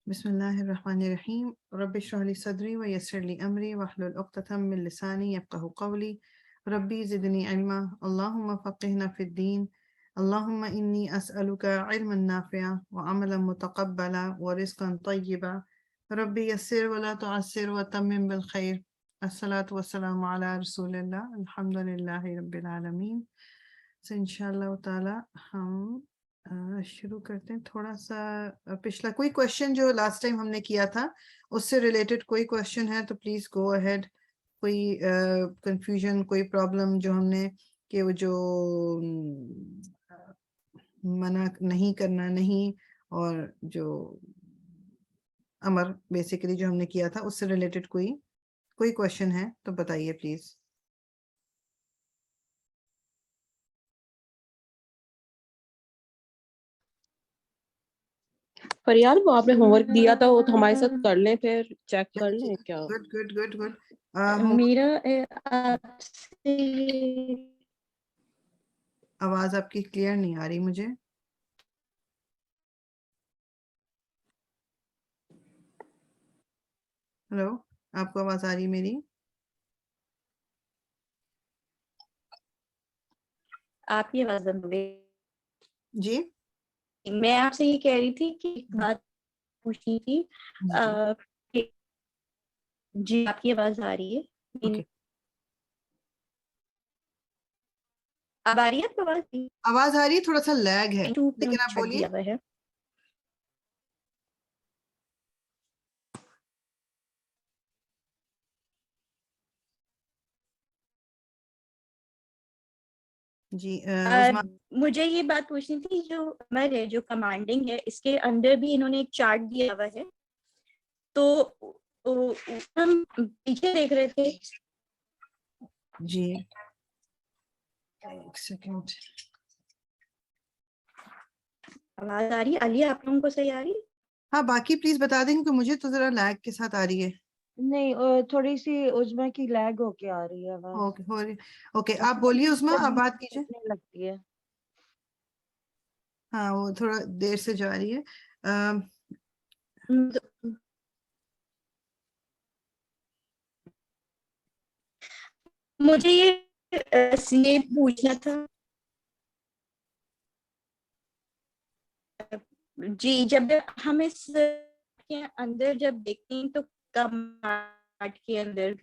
بسم اللہ الرحمن الرحیم رب اشرح لی صدری ویسر لی امری واحلل عقدۃ من لسانی یفقہوا قولی ربی زدنی علما اللہم فقہنا فی الدین اللہم انی اسألک علما نافعا وعملا متقبلا ورزقا طیبا ربی یسر ولا تعسر وتمم بالخیر الصلاة والسلام علی رسول اللہ الحمد للہ رب العالمین. So انشاءاللہ تعالی ہم شروع کرتے ہیں. تھوڑا سا پچھلا کوئی کوشچن جو لاسٹ ٹائم ہم نے کیا تھا اس سے ریلیٹڈ کوئی کوشچن ہے تو پلیز گو اہیڈ. کوئی کنفیوژن کوئی پرابلم جو ہم نے کہ وہ جو منع نہیں کرنا نہیں اور جو امر بیسیکلی جو ہم نے کیا تھا اس سے ریلیٹڈ کوئی کوشچن ہے تو بتائیے پلیز. فریال وہ آپ نے ہوم ورک دیا تھا وہ تو ہمارے ساتھ کر لیں پھر چیک کر لیں کیا. Good good good good. میرا آپ سے آواز آپ کی کلیئر نہیں آ رہی مجھے. ہلو آپ کو آواز آ رہی میری؟ آپ کی آواز بند ہو گئی. جی میں آپ سے یہ کہہ رہی تھی کہ ایک بات پوچھنی تھی. جی آپ کی آواز آ رہی ہے. اوکے اب آ رہی ہے آپ کو آواز؟ آواز آ رہی ہے, تھوڑا سا لیگ ہے لیکن آپ چھٹ بولیے. دیا ہوا ہے. جی عظمیٰ مجھے یہ بات پوچھنی تھی جو امر ہے جو کمانڈنگ ہے اس کے اندر بھی انہوں نے ایک چارٹ دیا ہوا ہے تو ہم پیچھے دیکھ رہے تھے. جی ایک سیکنڈ. آواز آ رہی ہے عالیہ آپ لوگوں کو صحیح آ رہی ہے؟ ہاں باقی پلیز بتا دیں کہ مجھے تو ذرا لیگ کے ساتھ آ رہی ہے. نہیں تھوڑی سی عظمیٰ کی لیگ ہو کے آ رہی ہے آواز. اوکے ہو رہی. اوکے آپ بولیے عظمیٰ, آپ بات کیجیے. لگتی ہے ہاں وہ تھوڑا دیر سے جا رہی ہے. مجھے یہ پوچھنا تھا. جی جب ہم اس کے اندر جب دیکھتے ہیں تو کمانڈ کے اندر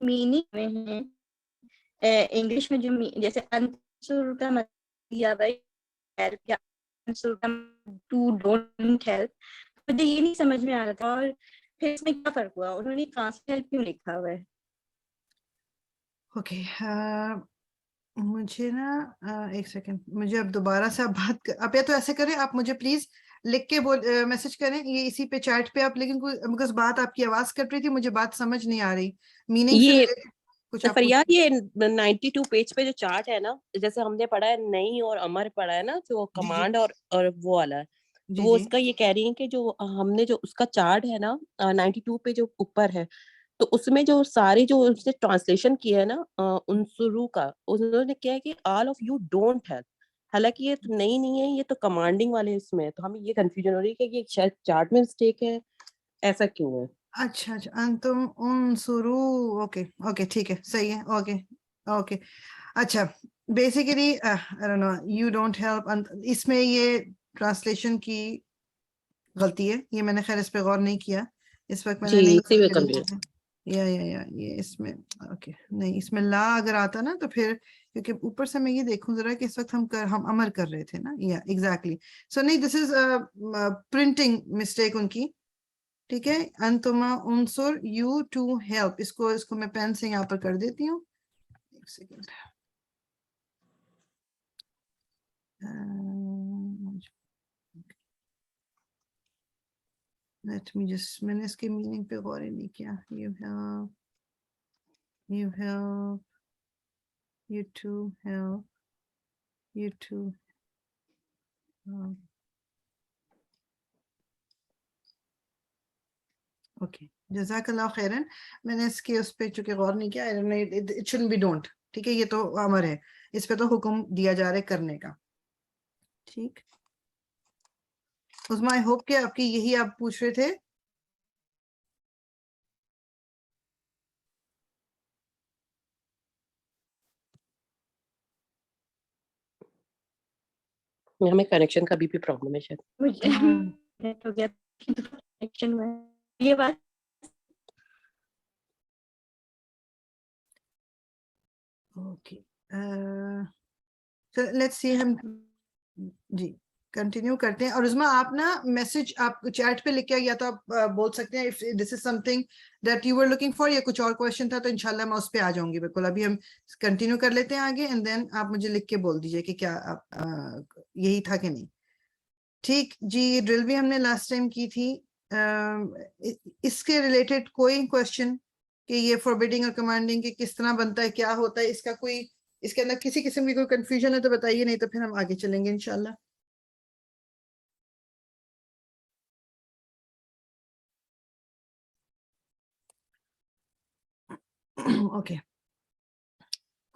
میننگ میں ہیں انگلش میں جو جیسے انصر کا مطلب دیا ہوا ہے ہیلپ یا انصر کا ٹو ڈونٹ ہیلپ. مجھے یہ نہیں سمجھ میں آ رہا تھا اور پھر اس میں کیا فرق ہوا انہوں نے ٹرانسلیٹ کیوں لکھا ہوا ہے. اوکے مجھے نا ایک سیکنڈ, مجھے اب دوبارہ سے آپ بات آپ یا تو ایسے کریں, آپ مجھے پلیز لکھ کے میسج کریں یہ اسی پہ چیٹ پہ آپ, لیکن بکاز بات آپ کی آواز کٹ رہی تھی مجھے بات سمجھ نہیں آ رہی. میننگ سے یہ کچھ آپ فریاد یہ 92 پیج پہ جو چارٹ ہے نا جیسے ہم نے پڑھا ہے نہیں اور امر پڑھا ہے نا جو کمانڈ اور وہ والا ہے تو وہ اس کا یہ کہہ رہی ہیں کہ جو ہم نے جو اس کا چارٹ ہے نا 92 پہ جو اوپر ہے تو اس میں جو ساری جو اس نے ٹرانسلیشن کیا ہے نا انصرو کا انہوں نے کیا ہے کہ all of you don't help, حالانکہ یہ تو نہیں ہے یہ تو کمانڈنگ والے اس میں, تو ہمیں یہ کنفیوژن ہو رہی ہے کہ یہ شاید چارٹ میں مسٹیک ہے, ایسا کیوں ہے. اچھا انتم انصرو. اوکے اوکے ٹھیک ہے صحیح ہے. اوکے اوکے اچھا بیسیکلی یو ڈونٹ ہیلپ, اس میں یہ ٹرانسلیشن کی غلطی ہے. یہ میں نے خیر اس پہ غور نہیں کیا اس وقت, میں نے نہیں یہ اس میں اوکے نہیں اس میں لا اگر آتا نا تو پھر کیونکہ اوپر سے میں یہ دیکھوں ذرا کہ اس وقت ہم امر کر رہے تھے نا. یا ایگزیکٹلی سو نہیں دس از پرنٹنگ مسٹیک ان کی. ٹھیک ہے انتما انصر یو ٹو ہیلپ, اس کو میں پین سے یہاں پر کر دیتی ہوں. ایک سیکنڈ. میں نے اس کے میننگ پہ غور ہی نہیں کیا. You help, you to help, you to help. Okay جزاک اللہ خیرن. میں نے اس کے اس پہ چونکہ غور نہیں کیا. It shouldn't be don't. ٹھیک ہے یہ تو امر ہے, اس پہ تو حکم دیا جا رہا ہے کرنے کا. ٹھیک عظما آئی ہوپ کہ آپ کی یہی آپ پوچھ رہے تھے. ہمیں کنیکشن کا بھی پرابلم ہے شاید. مجھے نیٹ ہو گیا کنیکشن میں یہ بات. اوکے لیٹس سی ہم جی کنٹینیو کرتے ہیں. اور عظما آپ نا میسج آپ چیٹ پہ لکھ کے یا تو آپ بول سکتے ہیں if this is something that you were looking for یا کچھ اور کوشچن تھا تو انشاءاللہ میں اس پہ آ جاؤں گی. بالکل ابھی ہم کنٹینیو کر لیتے ہیں آگے اینڈ دین آپ مجھے لکھ کے بول دیجئے کہ کیا آپ یہی تھا کہ نہیں. ٹھیک جی. یہ ڈرل بھی ہم نے لاسٹ ٹائم کی تھی. اس کے ریلیٹڈ کوئی کوشچن کہ یہ فوربیڈنگ اور کمانڈنگ کہ کس طرح بنتا ہے, کیا ہوتا ہے, اس کا کوئی اس کے اندر کسی قسم کی کوئی کنفیوژن ہے تو بتائیے, نہیں تو پھر ہم آگے چلیں گے انشاءاللہ. اوکے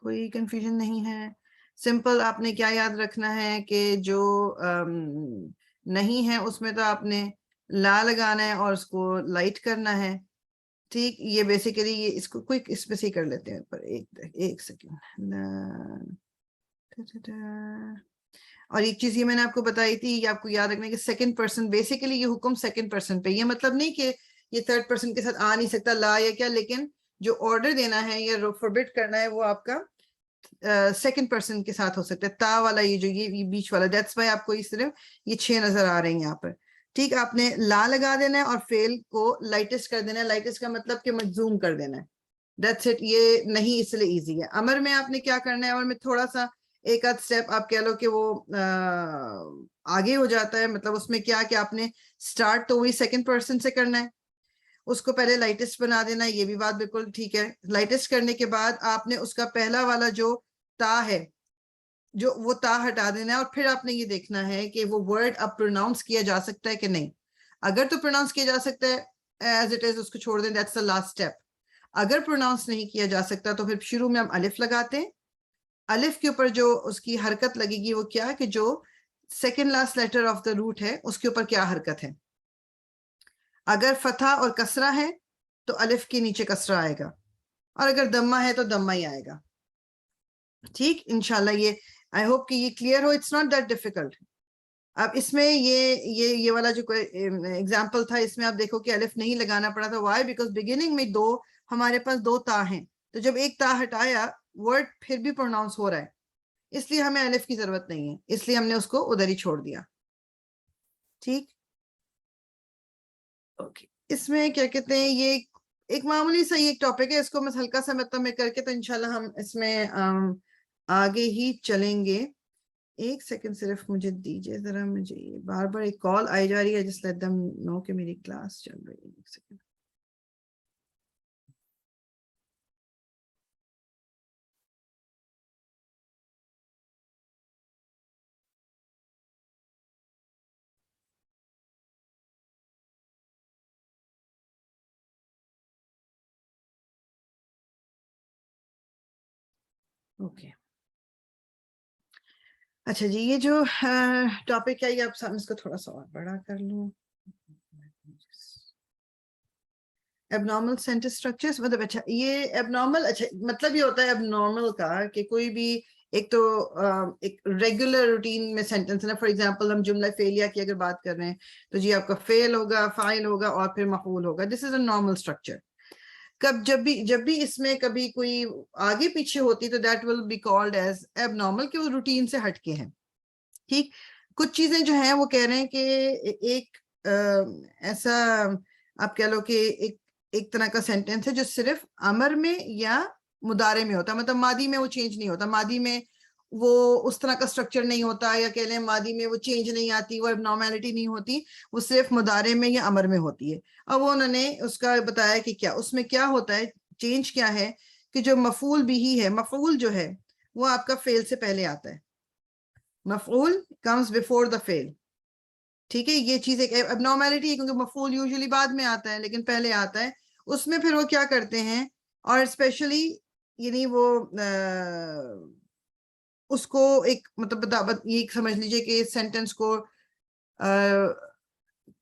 کوئی کنفیوژن نہیں ہے. سمپل آپ نے کیا یاد رکھنا ہے کہ جو نہیں ہے اس میں تو آپ نے لا لگانا ہے اور اس کو لائٹ کرنا ہے. ٹھیک. یہ بیسیکلی یہ اس کو کوئی اس پہ سے کر لیتے ہیں پر ایک سیکنڈ. اور ایک چیز یہ میں نے آپ کو بتائی تھی, یہ آپ کو یاد رکھنا ہے کہ سیکنڈ پرسن بیسیکلی یہ حکم سیکنڈ پرسن پہ. یہ مطلب نہیں کہ یہ تھرڈ پرسن کے ساتھ آ نہیں سکتا لا یا کیا, لیکن جو آرڈر دینا ہے یا فوربٹ کرنا ہے وہ آپ کا سیکنڈ پرسن کے ساتھ ہو سکتا ہے. تا والا یہ جو یہ بیچ والا, دیٹس وائی آپ کو اس طرح یہ 6 نظر آ رہے ہیں یہاں پر. ٹھیک. آپ نے لا لگا دینا ہے اور فیل کو لائٹسٹ کر دینا ہے. لائٹسٹ کا مطلب کہ مجزوم کر دینا ہے. That's it. یہ نہیں اس لیے ایزی ہے. امر میں آپ نے کیا کرنا ہے, امر میں تھوڑا سا ایک آدھ سٹیپ آپ کہہ لو کہ وہ آگے ہو جاتا ہے. مطلب اس میں کیا کہ آپ نے سٹارٹ تو وہی سیکنڈ پرسن سے کرنا ہے, اس کو پہلے لائٹسٹ بنا دینا ہے. یہ بھی بات بالکل ٹھیک ہے. لائٹسٹ کرنے کے بعد آپ نے اس کا پہلا والا جو تا ہے جو وہ تا ہٹا دینا ہے, اور پھر آپ نے یہ دیکھنا ہے کہ وہ ورڈ اب پروناؤنس کیا جا سکتا ہے کہ نہیں. اگر تو پروناؤنس کیا جا سکتا ہے ایز اٹ از اس کو چھوڑ دیں, دیٹس the last step. اگر پروناؤنس نہیں کیا جا سکتا تو پھر شروع میں ہم الف لگاتے ہیں. الف کے اوپر جو اس کی حرکت لگے گی وہ کیا کہ جو second last letter of the root ہے اس کے اوپر کیا حرکت ہے. اگر فتح اور کسرہ ہے تو الف کے نیچے کسرہ آئے گا, اور اگر دمہ ہے تو دمہ ہی آئے گا. ٹھیک. انشاءاللہ یہ آئی ہوپ کہ یہ کلیئر ہو. It's not that difficult. اب اس میں یہ والا جو ایگزامپل تھا اس میں آپ دیکھو کہ الف نہیں لگانا پڑا تھا. وائی؟ بیکاز بگننگ میں ہمارے پاس 2 تا ہیں, تو جب ایک تا ہٹایا ورڈ پھر بھی پروناؤنس ہو رہا ہے, اس لیے ہمیں الف کی ضرورت نہیں ہے, اس لیے ہم نے اس کو ادھر ہی چھوڑ دیا. ٹھیک. اوکے. اس میں کیا کہتے ہیں, یہ ایک معمولی سا ایک ٹاپک ہے, اس کو میں ہلکا سا مطلب میں کر کے تو انشاءاللہ ہم اس میں آگے ہی چلیں گے. ایک سیکنڈ صرف مجھے دیجیے ذرا, مجھے بار بار ایک کال آئی جا رہی ہے. جس لیٹ دم نو کہ میری کلاس چل رہی ہے. ایک سیکنڈ. اوکے. اچھا جی, یہ جو ٹاپک ہے یہ آپ اس کو تھوڑا سا اور بڑا کر لوں. ایب نارمل سینٹنس اسٹرکچرز. مطلب اچھا یہ ایب نارمل, اچھا مطلب یہ ہوتا ہے ایب نارمل کا کہ کوئی بھی ایک تو ایک ریگولر روٹین میں سینٹنس ہے. فار ایگزامپل ہم جملہ فعلیہ کی اگر بات کر رہے ہیں تو جی آپ کا فعل ہوگا, فاعل ہوگا اور پھر مفعول ہوگا. دس از اے نارمل اسٹرکچر. جب بھی اس میں کبھی کوئی آگے پیچھے ہوتی تو that will be called as abnormal, کہ وہ روٹین سے ہٹ کے ہیں. ٹھیک. کچھ چیزیں جو ہیں وہ کہہ رہے ہیں کہ ایک ایسا آپ کہہ لو کہ ایک طرح کا سینٹینس ہے جو صرف امر میں یا مضارع میں ہوتا ہے. مطلب ماضی میں وہ چینج نہیں ہوتا, ماضی میں وہ اس طرح کا سٹرکچر نہیں ہوتا, یا کہہ لیں ماضی میں وہ چینج نہیں آتی, وہ ابنارمیلٹی نہیں ہوتی, وہ صرف مضارع میں یا امر میں ہوتی ہے. اب انہوں نے اس کا بتایا کہ کیا اس میں کیا ہوتا ہے, چینج کیا ہے کہ جو مفعول بھی ہی ہے, مفعول جو ہے وہ آپ کا فعل سے پہلے آتا ہے. مفعول comes before the فعل. ٹھیک ہے. یہ چیز ایک ابنارمیلٹی ہے کیونکہ مفعول یوزلی بعد میں آتا ہے لیکن پہلے آتا ہے. اس میں پھر وہ کیا کرتے ہیں, اور اسپیشلی یعنی وہ اس کو ایک مطلب یہ سمجھ لیجئے کہ اس سینٹنس کو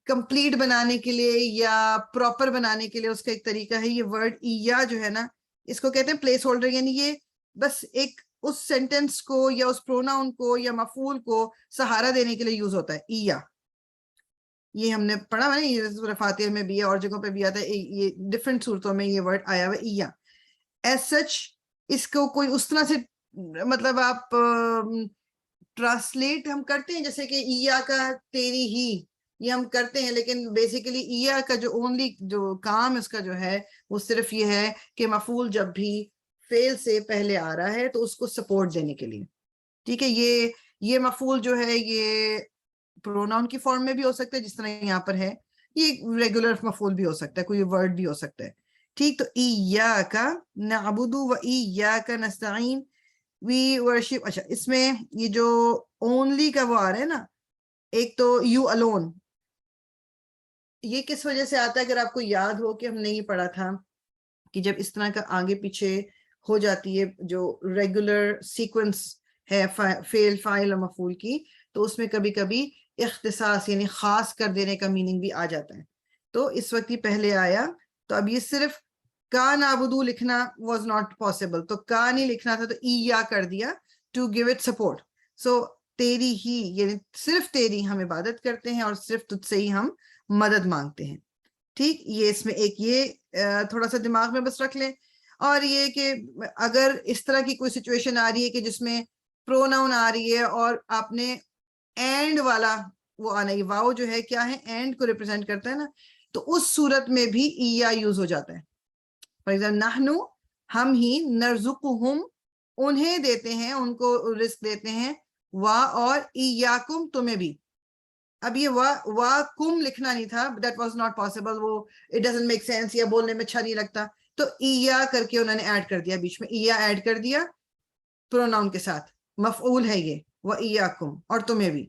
کمپلیٹ بنانے کے لیے یا پراپر بنانے کے لیے اس کا ایک طریقہ ہے یہ ورڈ یا جو ہے نا اس کو کہتے ہیں پلیس ہولڈر، یعنی یہ بس ایک اس سینٹینس کو یا اس پروناؤن کو یا مفعول کو سہارا دینے کے لیے یوز ہوتا ہے یا. یہ ہم نے پڑھا ہے نا، یہ سورہ فاتحہ میں بھی ہے اور جگہوں پہ بھی آتا ہے، یہ ڈفرینٹ صورتوں میں یہ ورڈ آیا ہوا ہے یا. ایز سچ اس کو کوئی اس طرح سے مطلب آپ ٹرانسلیٹ ہم کرتے ہیں جیسے کہ ایا کا تیری ہی، یہ ہم کرتے ہیں، لیکن بیسیکلی ایا کا جو اونلی جو کام اس کا جو ہے وہ صرف یہ ہے کہ مفعول جب بھی فعل سے پہلے آ رہا ہے تو اس کو سپورٹ دینے کے لیے. ٹھیک ہے، یہ مفعول جو ہے یہ پروناؤن کی فارم میں بھی ہو سکتا ہے جس طرح یہاں پر ہے، یہ ریگولر مفعول بھی ہو سکتا ہے، کوئی ورڈ بھی ہو سکتا ہے. ٹھیک، تو ایاک نعبد و ایاک نستعین، وی ورشپ. اچھا اس میں یہ جو اونلی کا وہ آ رہا ہے نا، ایک تو یو الون، یہ کس وجہ سے آتا ہے؟ اگر آپ کو یاد ہو کہ ہم نے یہ پڑھا تھا کہ جب اس طرح کا آگے پیچھے ہو جاتی ہے جو ریگولر سیکوینس ہے فعل فاعل اور مفعول کی، تو اس میں کبھی کبھی اختصاص یعنی خاص کر دینے کا میننگ بھی آ جاتا ہے. تو اس وقت یہ پہلے آیا، تو اب یہ صرف کا نعبدو لکھنا واز ناٹ پاسبل، تو کا نہیں لکھنا تھا تو یا کر دیا ٹو گیو اٹ سپورٹ. سو تیری ہی یعنی صرف تیری ہم عبادت کرتے ہیں اور صرف تجھ سے ہی ہم مدد مانگتے ہیں. ٹھیک، یہ اس میں ایک یہ تھوڑا سا دماغ میں بس رکھ لیں. اور یہ کہ اگر اس طرح کی کوئی سچویشن آ رہی ہے کہ جس میں پروناؤن آ رہی ہے اور آپ نے اینڈ والا وہ آنا، یہ واؤ جو ہے کیا ہے؟ اینڈ کو ریپرزینٹ کرتا ہے نا، تو اس صورت میں بھی یا یوز ہو جاتا ہے. فار ایگزامپل نحنو، ہم ہی، نرزقہم، انہیں دیتے ہیں، ان کو رزق دیتے ہیں، وا اور ایاکم، تمہیں بھی. اب یہ وا کم لکھنا نہیں تھا، دیٹ واز ناٹ پاسبل، وہ اٹ ڈزنٹ میک سینس یا بولنے میں اچھا نہیں لگتا، تو ایا کر کے انہوں نے ایڈ کر دیا، بیچ میں ایا ایڈ کر دیا پروناؤن کے ساتھ، مفعول ہے یہ، وَإِيَّاكُمْ، اور تمہیں بھی،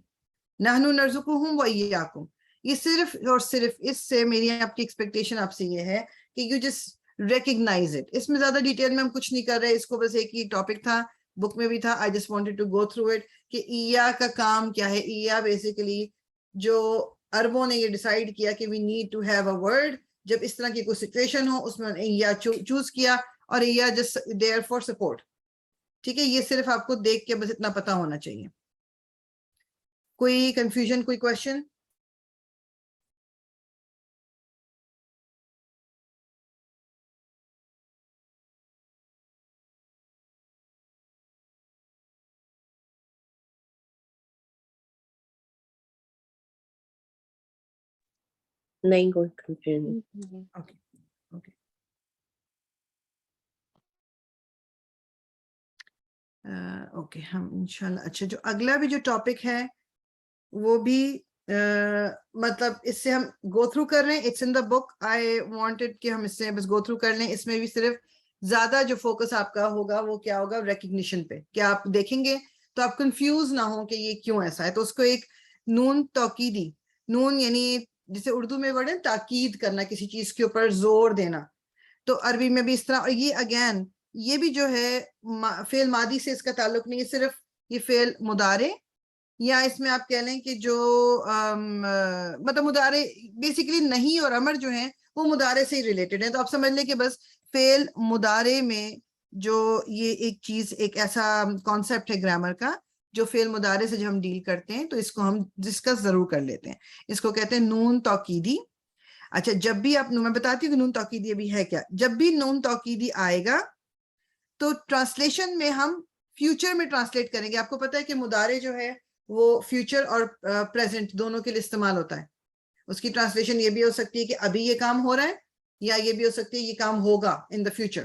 نحنو نرزقہم وَإِيَّاكُمْ. یہ صرف اور صرف اس سے میری آپ کی ایکسپیکٹیشن آپ سے یہ ہے کہ یو جسٹ ریکگنائز اٹ. اس میں زیادہ ڈیٹیل میں ہم کچھ نہیں کر رہے، اس کو بس ایک ہی ٹاپک تھا، بک میں بھی تھا، I just wanted to go through it کہ ایا کا کام کیا ہے. ایا بیسیکلی جو عربوں نے یہ ڈیسائیڈ کیا کہ we need to have a word, جب اس طرح کی کوئی سچویشن ہو اس میں ایا چوز کیا، اور ایا جسٹ دیئر فار سپورٹ. ٹھیک ہے، یہ صرف آپ کو دیکھ کے بس اتنا پتا ہونا چاہیے. کوئی کنفیوژن، کوئی کوشچن؟ نہیں کوئی کنفیوژن. اوکے، ہم انشاءاللہ. اچھا، جو اگلا بھی جو ٹاپک ہے وہ بھی مطلب اس سے ہم گو تھرو کر رہے ہیں، it's in the book, I wanted کہ ہم اس سے بس گو تھرو کر لیں. اس میں بھی صرف زیادہ جو فوکس آپ کا ہوگا وہ کیا ہوگا؟ ریکگنیشن پہ. کیا آپ دیکھیں گے تو آپ کنفیوز نہ ہوں کہ یہ کیوں ایسا ہے. تو اس کو ایک نون توکیدی، نون یعنی جسے اردو میں ورڈ ہے تاکید کرنا، کسی چیز کے اوپر زور دینا، تو عربی میں بھی اس طرح. اور یہ اگین یہ بھی جو ہے فعل ماضی سے اس کا تعلق نہیں، صرف یہ فعل مضارع، یا اس میں آپ کہہ لیں کہ جو مطلب مضارع بیسیکلی نہیں اور امر جو ہیں وہ مضارع سے ہی ریلیٹڈ ہیں. تو آپ سمجھ لیں کہ بس فعل مضارع میں جو یہ ایک چیز، ایک ایسا کانسیپٹ ہے گرامر کا جو فعل مضارع سے جو ہم ڈیل کرتے ہیں، تو اس کو ہم ڈسکس ضرور کر لیتے ہیں. اس کو کہتے ہیں نون توکیدی. اچھا، جب بھی آپ، میں بتاتی ہوں کہ نون توکیدی ابھی ہے کیا. جب بھی نون توکیدی آئے گا تو ٹرانسلیشن میں ہم فیوچر میں ٹرانسلیٹ کریں گے. آپ کو پتہ ہے کہ مضارع جو ہے وہ فیوچر اور پریزنٹ دونوں کے لیے استعمال ہوتا ہے. اس کی ٹرانسلیشن یہ بھی ہو سکتی ہے کہ ابھی یہ کام ہو رہا ہے، یا یہ بھی ہو سکتی ہے یہ کام ہوگا ان دا فیوچر.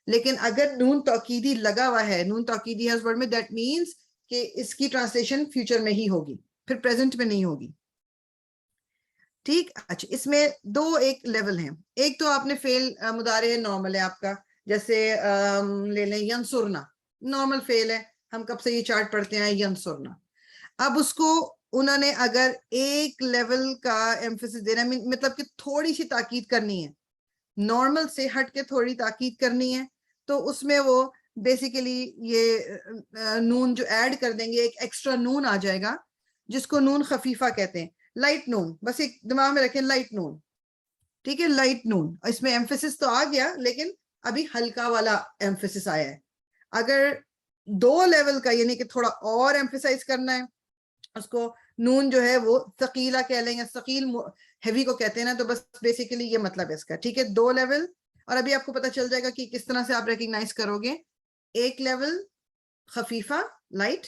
لیکن اگر نون توکیدی لگا ہوا ہے، نون توکیدی ہے اس ورڈ میں، دیٹ مینس کہ اس کی ٹرانسلیشن فیوچر میں ہی ہوگی، پھر پریزنٹ میں نہیں ہوگی. ٹھیک. اچھا، اس میں دو ایک لیول ہیں. ایک تو آپ نے فعل مضارع نارمل ہے آپ کا، جیسے لے لیں ینصرنا، نارمل فعل ہے، ہم کب سے یہ چارٹ پڑھتے ہیں ینصرنا. اب اس کو انہوں نے اگر ایک لیول کا ایمفیسس دینا، مطلب کہ تھوڑی سی تاکید کرنی ہے، نارمل سے ہٹ کے تھوڑی تاکید کرنی ہے، تو اس میں وہ بیسیکلی یہ نون جو ایڈ کر دیں گے، ایک ایکسٹرا نون آ جائے گا جس کو نون خفیفہ کہتے ہیں. لائٹ نون, بس ایک دماغ میں رکھیں لائٹ نون, ٹھیک ہے, لائٹ نون. اس میں ایمفیسس تو آ گیا لیکن ابھی ہلکا والا ایمفیسس آیا ہے. اگر 2 لیول کا یعنی کہ تھوڑا اور ایمفیسائز کرنا ہے اس کو, نون جو ہے وہ ثقیلہ کہہ لیں گے, ثقیل ہیوی کو کہتے ہیں نا, تو بس بیسیکلی یہ مطلب ہے اس کا, ٹھیک ہے. 2 لیول, اور ابھی آپ کو پتا چل جائے گا کہ کس طرح سے آپ ریکگنائز کرو گے. 1 لیول خفیفہ لائٹ,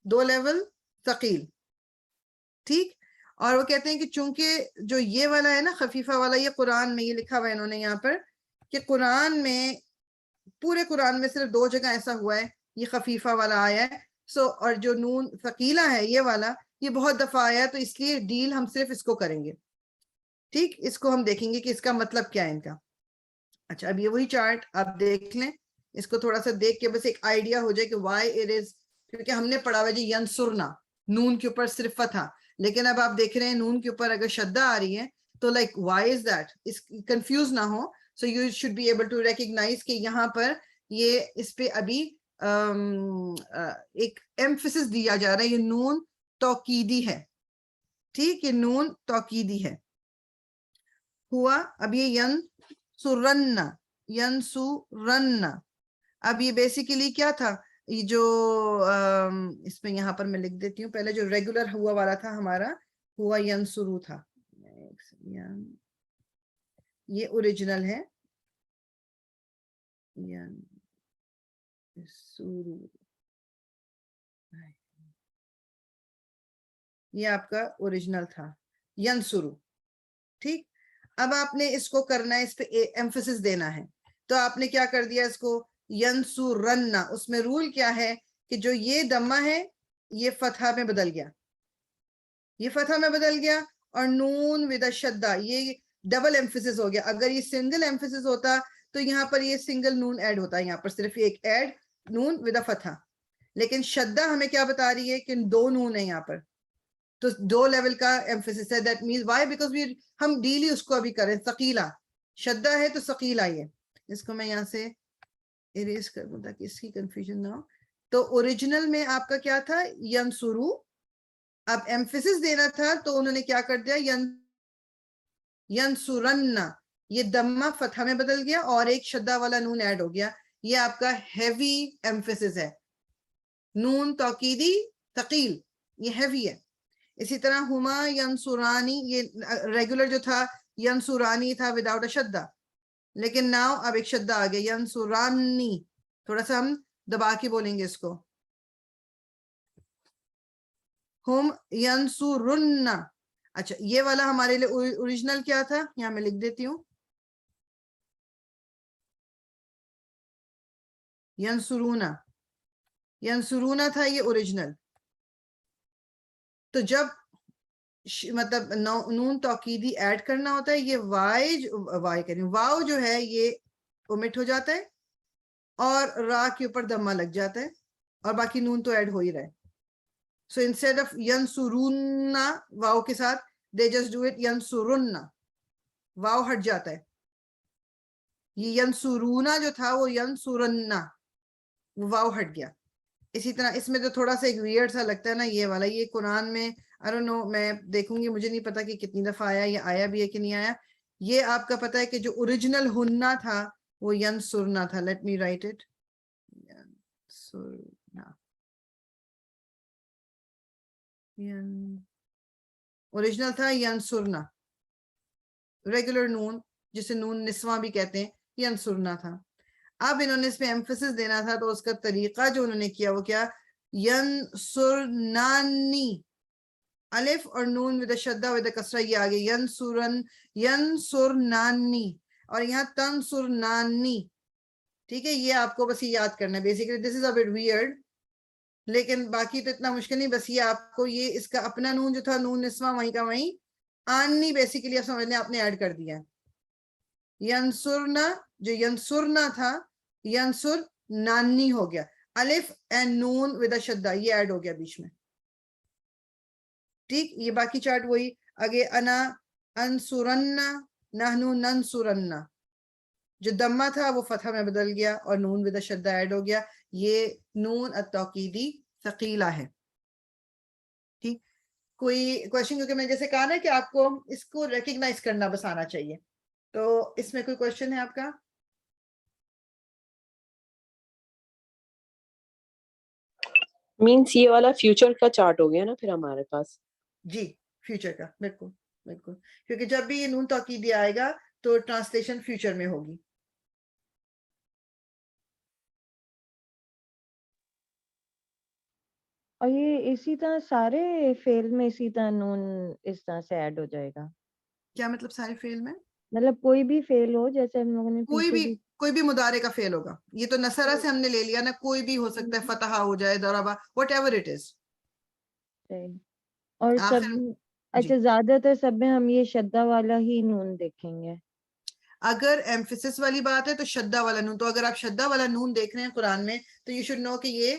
2 لیول ثقیل, ٹھیک. اور وہ کہتے ہیں کہ چونکہ جو یہ والا ہے نا خفیفہ والا, یہ قرآن میں یہ لکھا ہوا ہے انہوں نے یہاں پر کہ قرآن میں, پورے قرآن میں صرف 2 جگہ ایسا ہوا ہے یہ خفیفہ والا آیا ہے. اور جو نون ثقیلہ ہے یہ والا, یہ بہت دفعہ آیا ہے, تو اس لیے ڈیل ہم صرف اس کو کریں گے, ٹھیک. اس کو ہم دیکھیں گے کہ اس کا مطلب کیا ہے ان کا. اچھا, اب یہ وہی چارٹ آپ دیکھ لیں, اس کو تھوڑا سا دیکھ کے بس ایک آئیڈیا ہو جائے کہ وائی اٹ از, کیونکہ ہم نے پڑھا ہوا جی ینصرنا, نون کے اوپر صرف فتحہ, لیکن اب آپ دیکھ رہے ہیں نون کے اوپر اگر شدہ آ رہی ہے تو لائک وائی از دیٹ, اس کنفیوز نہ ہو. So you should be able to recognise کہ یہاں پر یہ اس پہ ابھی ایک ایمفیسس دیا جا رہا ہے, یہ نون توکیدی ہے, ٹھیک, یہ نون توکیدی ہے. ہوا اب یہ ینصرن, ینصرن, اب یہ بیسیکلی کیا تھا, یہ جو اس میں یہاں پر میں لکھ دیتی ہوں, پہلے جو ریگولر ہوا والا تھا ہمارا, ہوا ینصرو تھا, یہ اوریجنل ہے, یہ آپ کا اوریجنل تھا ینصرو, ٹھیک. اب آپ نے اس کو کرنا ہے, اس پہ ایمفیسس دینا ہے, تو آپ نے کیا کر دیا اس کو ینصرن. اس میں رول کیا ہے کہ جو یہ دمہ ہے یہ فتحہ میں بدل گیا, یہ فتحہ میں بدل گیا, اور نون ود شدہ یہ ڈبل ایمفیسس ہو گیا. اگر یہ سنگل ایمفیسس ہوتا تو یہاں پر یہ سنگل نون ایڈ ہوتا ہے, یہاں پر صرف ایک ایڈ نون ود فتحہ, لیکن شدہ ہمیں کیا بتا رہی ہے کہ 2 نون ہے یہاں پر, تو 2 لیول کا ایمفیسس ہے. دیٹ مینز وائی, بیکاز ہم ڈیلی اس کو ابھی کریں, ثقیلہ شدہ ہے تو ثقیلہ. یہ اس کو میں یہاں سے اریز کر دوں تاکہ اس کی کنفیوژن نہ ہو. تو اوریجنل میں آپ کا کیا تھا ینصرو, اب ایمفیسس دینا تھا تو انہوں نے کیا کر دیا ینصرن, یہ دمہ فتحہ میں بدل گیا اور ایک شدہ والا نون ایڈ ہو گیا. یہ آپ کا ہیوی ایمفیسس ہے, نون توکیدی ثقیل, یہ ہیوی ہے. اسی طرح ہما ینصرانی, یہ ریگولر جو تھا ینصرانی تھا وداؤٹ اے شدہ, لیکن ناؤ اب ایک شدہ آ گیا ینصرانی, تھوڑا سا ہم دبا کے بولیں گے اس کو, ہم ینصرن. اچھا, یہ والا ہمارے لیے اوریجنل کیا تھا, یہاں میں لکھ دیتی ہوں, ینصرونا, ینصرونا تھا یہ اوریجنل. تو جب مطلب نون توکیدی ایڈ کرنا ہوتا ہے, یہ وائی کریں, واو جو ہے یہ اومٹ ہو جاتا ہے اور را کے اوپر دمہ لگ جاتا ہے, اور باقی نون تو ایڈ ہو ہی رہا ہے. So instead of ینصرون واو کے ساتھ, they just do it ینصرن, واو ہٹ جاتا ہے. یہ ینصرونا جو تھا وہ ینصرن, وہ واو ہٹ گیا. اسی طرح اس میں تو تھوڑا سا ایک ویئرڈ سا لگتا ہے نا یہ والا, یہ قرآن میں I don't know, میں دیکھوں گی, مجھے نہیں پتا کہ کتنی دفعہ آیا, یہ آیا بھی ہے کہ نہیں آیا. یہ آپ کا پتا ہے کہ جو اوریجنل ہننا تھا وہ ینصرنا تھا. لیٹ می رائٹ اٹ, ینصرنا, اوریجنل تھا ینصرنا, ریگولر نون جسے نون نسواں بھی کہتے ہیں, ینصرنا تھا. اب انہوں نے اس میں ایمفیسس دینا تھا, تو اس کا طریقہ جو انہوں نے کیا وہ کیا, ینصرنانی, الف اور نون ود شدہ ود کسرہ یہ آگے, ینصرنانی, اور یہاں تنصرنانی, ٹھیک ہے. یہ آپ کو بس یہ یاد کرنا ہے. Basically this is a but weird, لیکن باقی تو اتنا مشکل نہیں. بس یہ آپ کو یہ اس کا اپنا نون جو تھا نون نسواں وہیں کا وہیں, آنی بیسیکلی آپ سمجھ لیں آپ نے ایڈ کر دیا. ینصرنا جو ینصرنا تھا ینصر نانی ہو گیا, الف اینڈ نون ود شدہ یہ ایڈ ہو گیا بیچ میں, ٹھیک. یہ باقی چارٹ وہی آگے, انا انصرن, نحنو ننصرن, جو دمہ تھا وہ فتحہ میں بدل گیا اور نون ود شدہ ایڈ ہو گیا. یہ نون التوکیدی ثقیلہ ہے, ٹھیک. کوئی کوشچن, کیونکہ میں جیسے کہا نا کہ آپ کو اس کو ریکگنائز کرنا بس آنا چاہیے, تو اس میں کوئی کوشچن ہے آپ کا؟ مینس یہ والا فیوچر کا چارٹ ہو گیا نا پھر ہمارے پاس. جی فیوچر کا, بالکل بالکل, کیونکہ جب بھی یہ نون توکیدی آئے گا تو ٹرانسلیشن فیوچر میں ہوگی. اور یہ اسی طرح سارے فیل میں اسی طرح نون اس طرح سے ایڈ ہو جائے گا؟ کیا مطلب سارے فیل میں؟ مطلب کوئی بھی فیل ہو, جیسے ہم لوگوں نے پیچھے بھی کوئی بھی مدارے کا فیل ہوگا, یہ تو نصرہ سے ہم نے لے لیا نا, کوئی بھی ہو سکتا ہے, فتح ہو جائے, ضربہ, واٹ ایور اٹ از. اور سب, آخر اچھا زیادہ تر سب میں ہم یہ شدہ والا ہی نون دیکھیں گے. اگر ایمفیسس والی بات ہے تو شدہ والا نون, تو اگر آپ شدہ والا نون دیکھ رہے ہیں قرآن میں تو یو شوڈ نو کہ یہ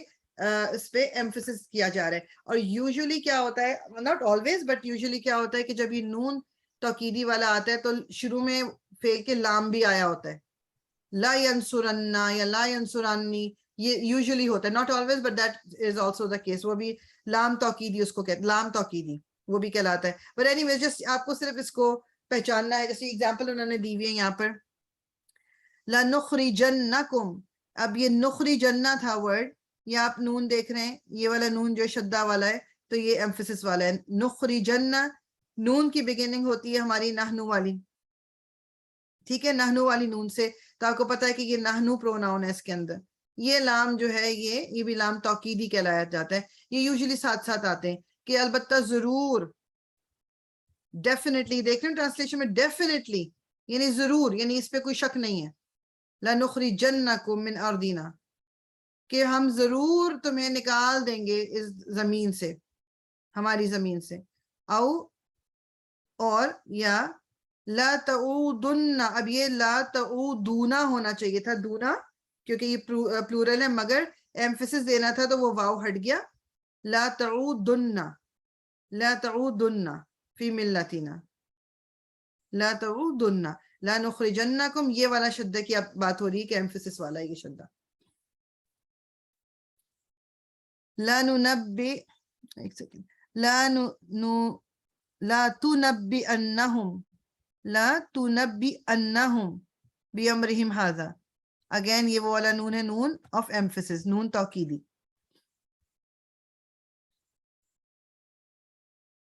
اس پہ ایمفیسس کیا جا رہا ہے. اور یوزلی کیا ہوتا ہے, ناٹ آلویز بٹ یوزلی کیا ہوتا ہے کہ جب یہ نون توکیدی والا آتا ہے تو شروع میں فعل کے لام بھی آیا ہوتا ہے, لا ینصرنا یا لا ینصرانی, یہ یوزلی ہوتا ہے, not always but that is also the case. وہ بھی لام توکیدی اس کو کہتے, لام توکیدی وہ بھی کہلاتا ہے. بٹ اینی ویز جسٹ آپ کو صرف اس کو پہچاننا ہے. جیسے ایگزامپل انہوں نے دی ہوئی ہے یہاں پر, لَنُخْرِجَنَّكُمْ, اب یہ نخرجنہ تھا ورڈ, یہ آپ نون دیکھ رہے ہیں, یہ والا نون جو شدہ والا ہے تو یہ ایمفیسس والا ہے. نخرجنہ, نون کی بگننگ ہوتی ہے ہماری نحنو والی, ٹھیک ہے, نحنو والی نون سے, تو آپ کو پتا ہے کہ یہ نحنو پروناؤن ہے اس کے اندر. یہ لام جو ہے یہ بھی لام توکیدی کہلایا جاتا ہے. یہ یوزلی ساتھ ساتھ آتے ہیں کہ البتہ ضرور, ڈیفینیٹلی, دیکھ رہے ہیں ٹرانسلیشن میں ڈیفینیٹلی یعنی ضرور, یعنی اس پہ کوئی شک نہیں ہے. لَنُخْرِجَنَّكُم مِّنْ أَرْضِنَا, کہ ہم ضرور تمہیں نکال دیں گے اس زمین سے, ہماری زمین سے. او اور یا لا تعودن, اب یہ لا تعودونا ہونا چاہیے تھا, دونا, کیونکہ یہ پلورل ہے, مگر ایمفیسس دینا تھا تو وہ واو ہٹ گیا. لا تعودن, لا تعودن فی ملتنا, لا تعودن, لا نخرجنکم, یہ والا شدہ کی بات ہو رہی ہے کہ ایمفیسس والا ہے یہ شدہ. لا ننبی, ایک سیکنڈ, لا تنبئنہم, لا تنبئنہم بیامرہم ھذا, اگین یہ وہ والا نون ہے, نون آف ایمفیسس, نون توکیدی.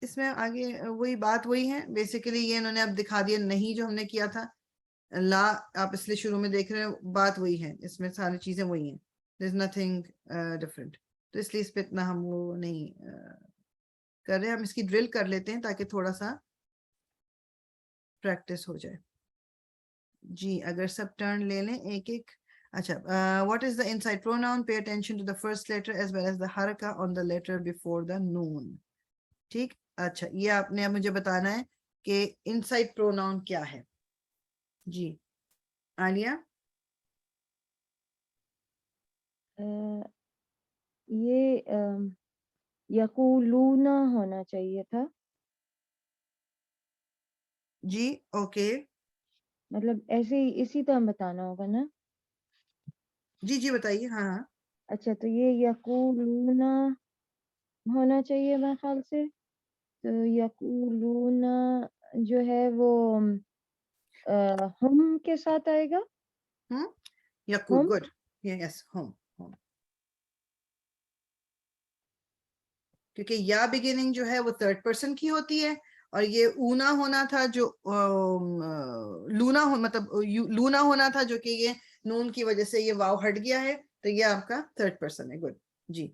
اس میں آگے وہی بات وہی ہے بیسیکلی, یہ انہوں نے اب دکھا دیا نہیں جو ہم نے کیا تھا. لا آپ اس لیے شروع میں دیکھ رہے ہیں, بات وہی ہے, اس میں ساری چیزیں وہی ہیں, there is nothing different. تو اس لیے اس پہ اتنا ہم وہ نہیں کر رہے, ہم اس کی ڈرل کر لیتے ہیں تاکہ تھوڑا سا پریکٹس ہو جائے. جی اگر سب ٹرن لے لیں ایک ایک. اچھا, what is the inside pronoun? Pay attention to the first letter as well as the haraka on the letter before the noon. ٹھیک, اچھا یہ آپ نے مجھے بتانا ہے کہ انسائڈ پروناؤن کیا ہے. جی عالیہ, یہ یقولون ہونا چاہیے تھا. جی اوکے, مطلب ایسے ہی اسی طرح بتانا ہوگا نا. جی جی بتائیے. ہاں ہاں, اچھا تو یہ یقولون ہونا چاہیے میرے خیال سے. تو یقولون جو ہے وہ ہم کے ساتھ آئے گا. یقول, ہم گڈ, یس, ہوم, کیونکہ یا بگننگ جو ہے وہ تھرڈ پرسن کی ہوتی ہے, اور یہ اونا ہونا تھا جو لونا مطلب لونا ہونا تھا جو کہ یہ نون کی وجہ سے یہ واو ہٹ گیا ہے, تو یہ آپ کا تھرڈ پرسن ہے. گڈ. جی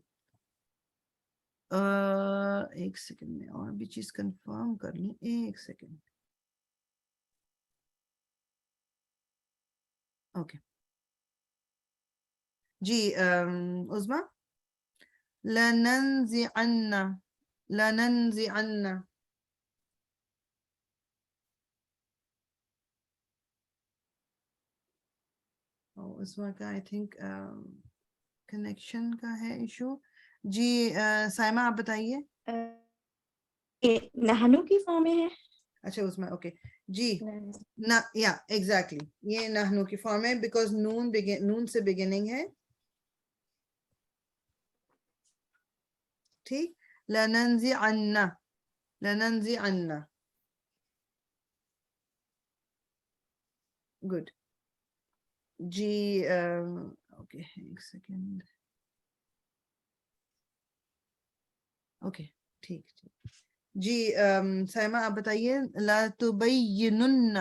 ایک سیکنڈ میں اور بھی چیز کنفرم کر لیں, ایک سیکنڈ. اوکے جی, عظما, لننزعن, لننزعن, عظما کا آئی تھنک کنیکشن کا ہے ایشو. جی سائمہ آپ بتائیے. نہنو کی فارم میں ہے. اچھا عظما, اوکے جی, یا ایگزیکٹلی یہ نحنو کی فارم ہے, بیکاز نون سے بگننگ ہے. ٹھیک, لننزعن, لننزعن. گڈ جی. اوکے ایک سیکنڈ. اوکے ٹھیک جی. سائمہ آپ بتائیے. لا تبینن.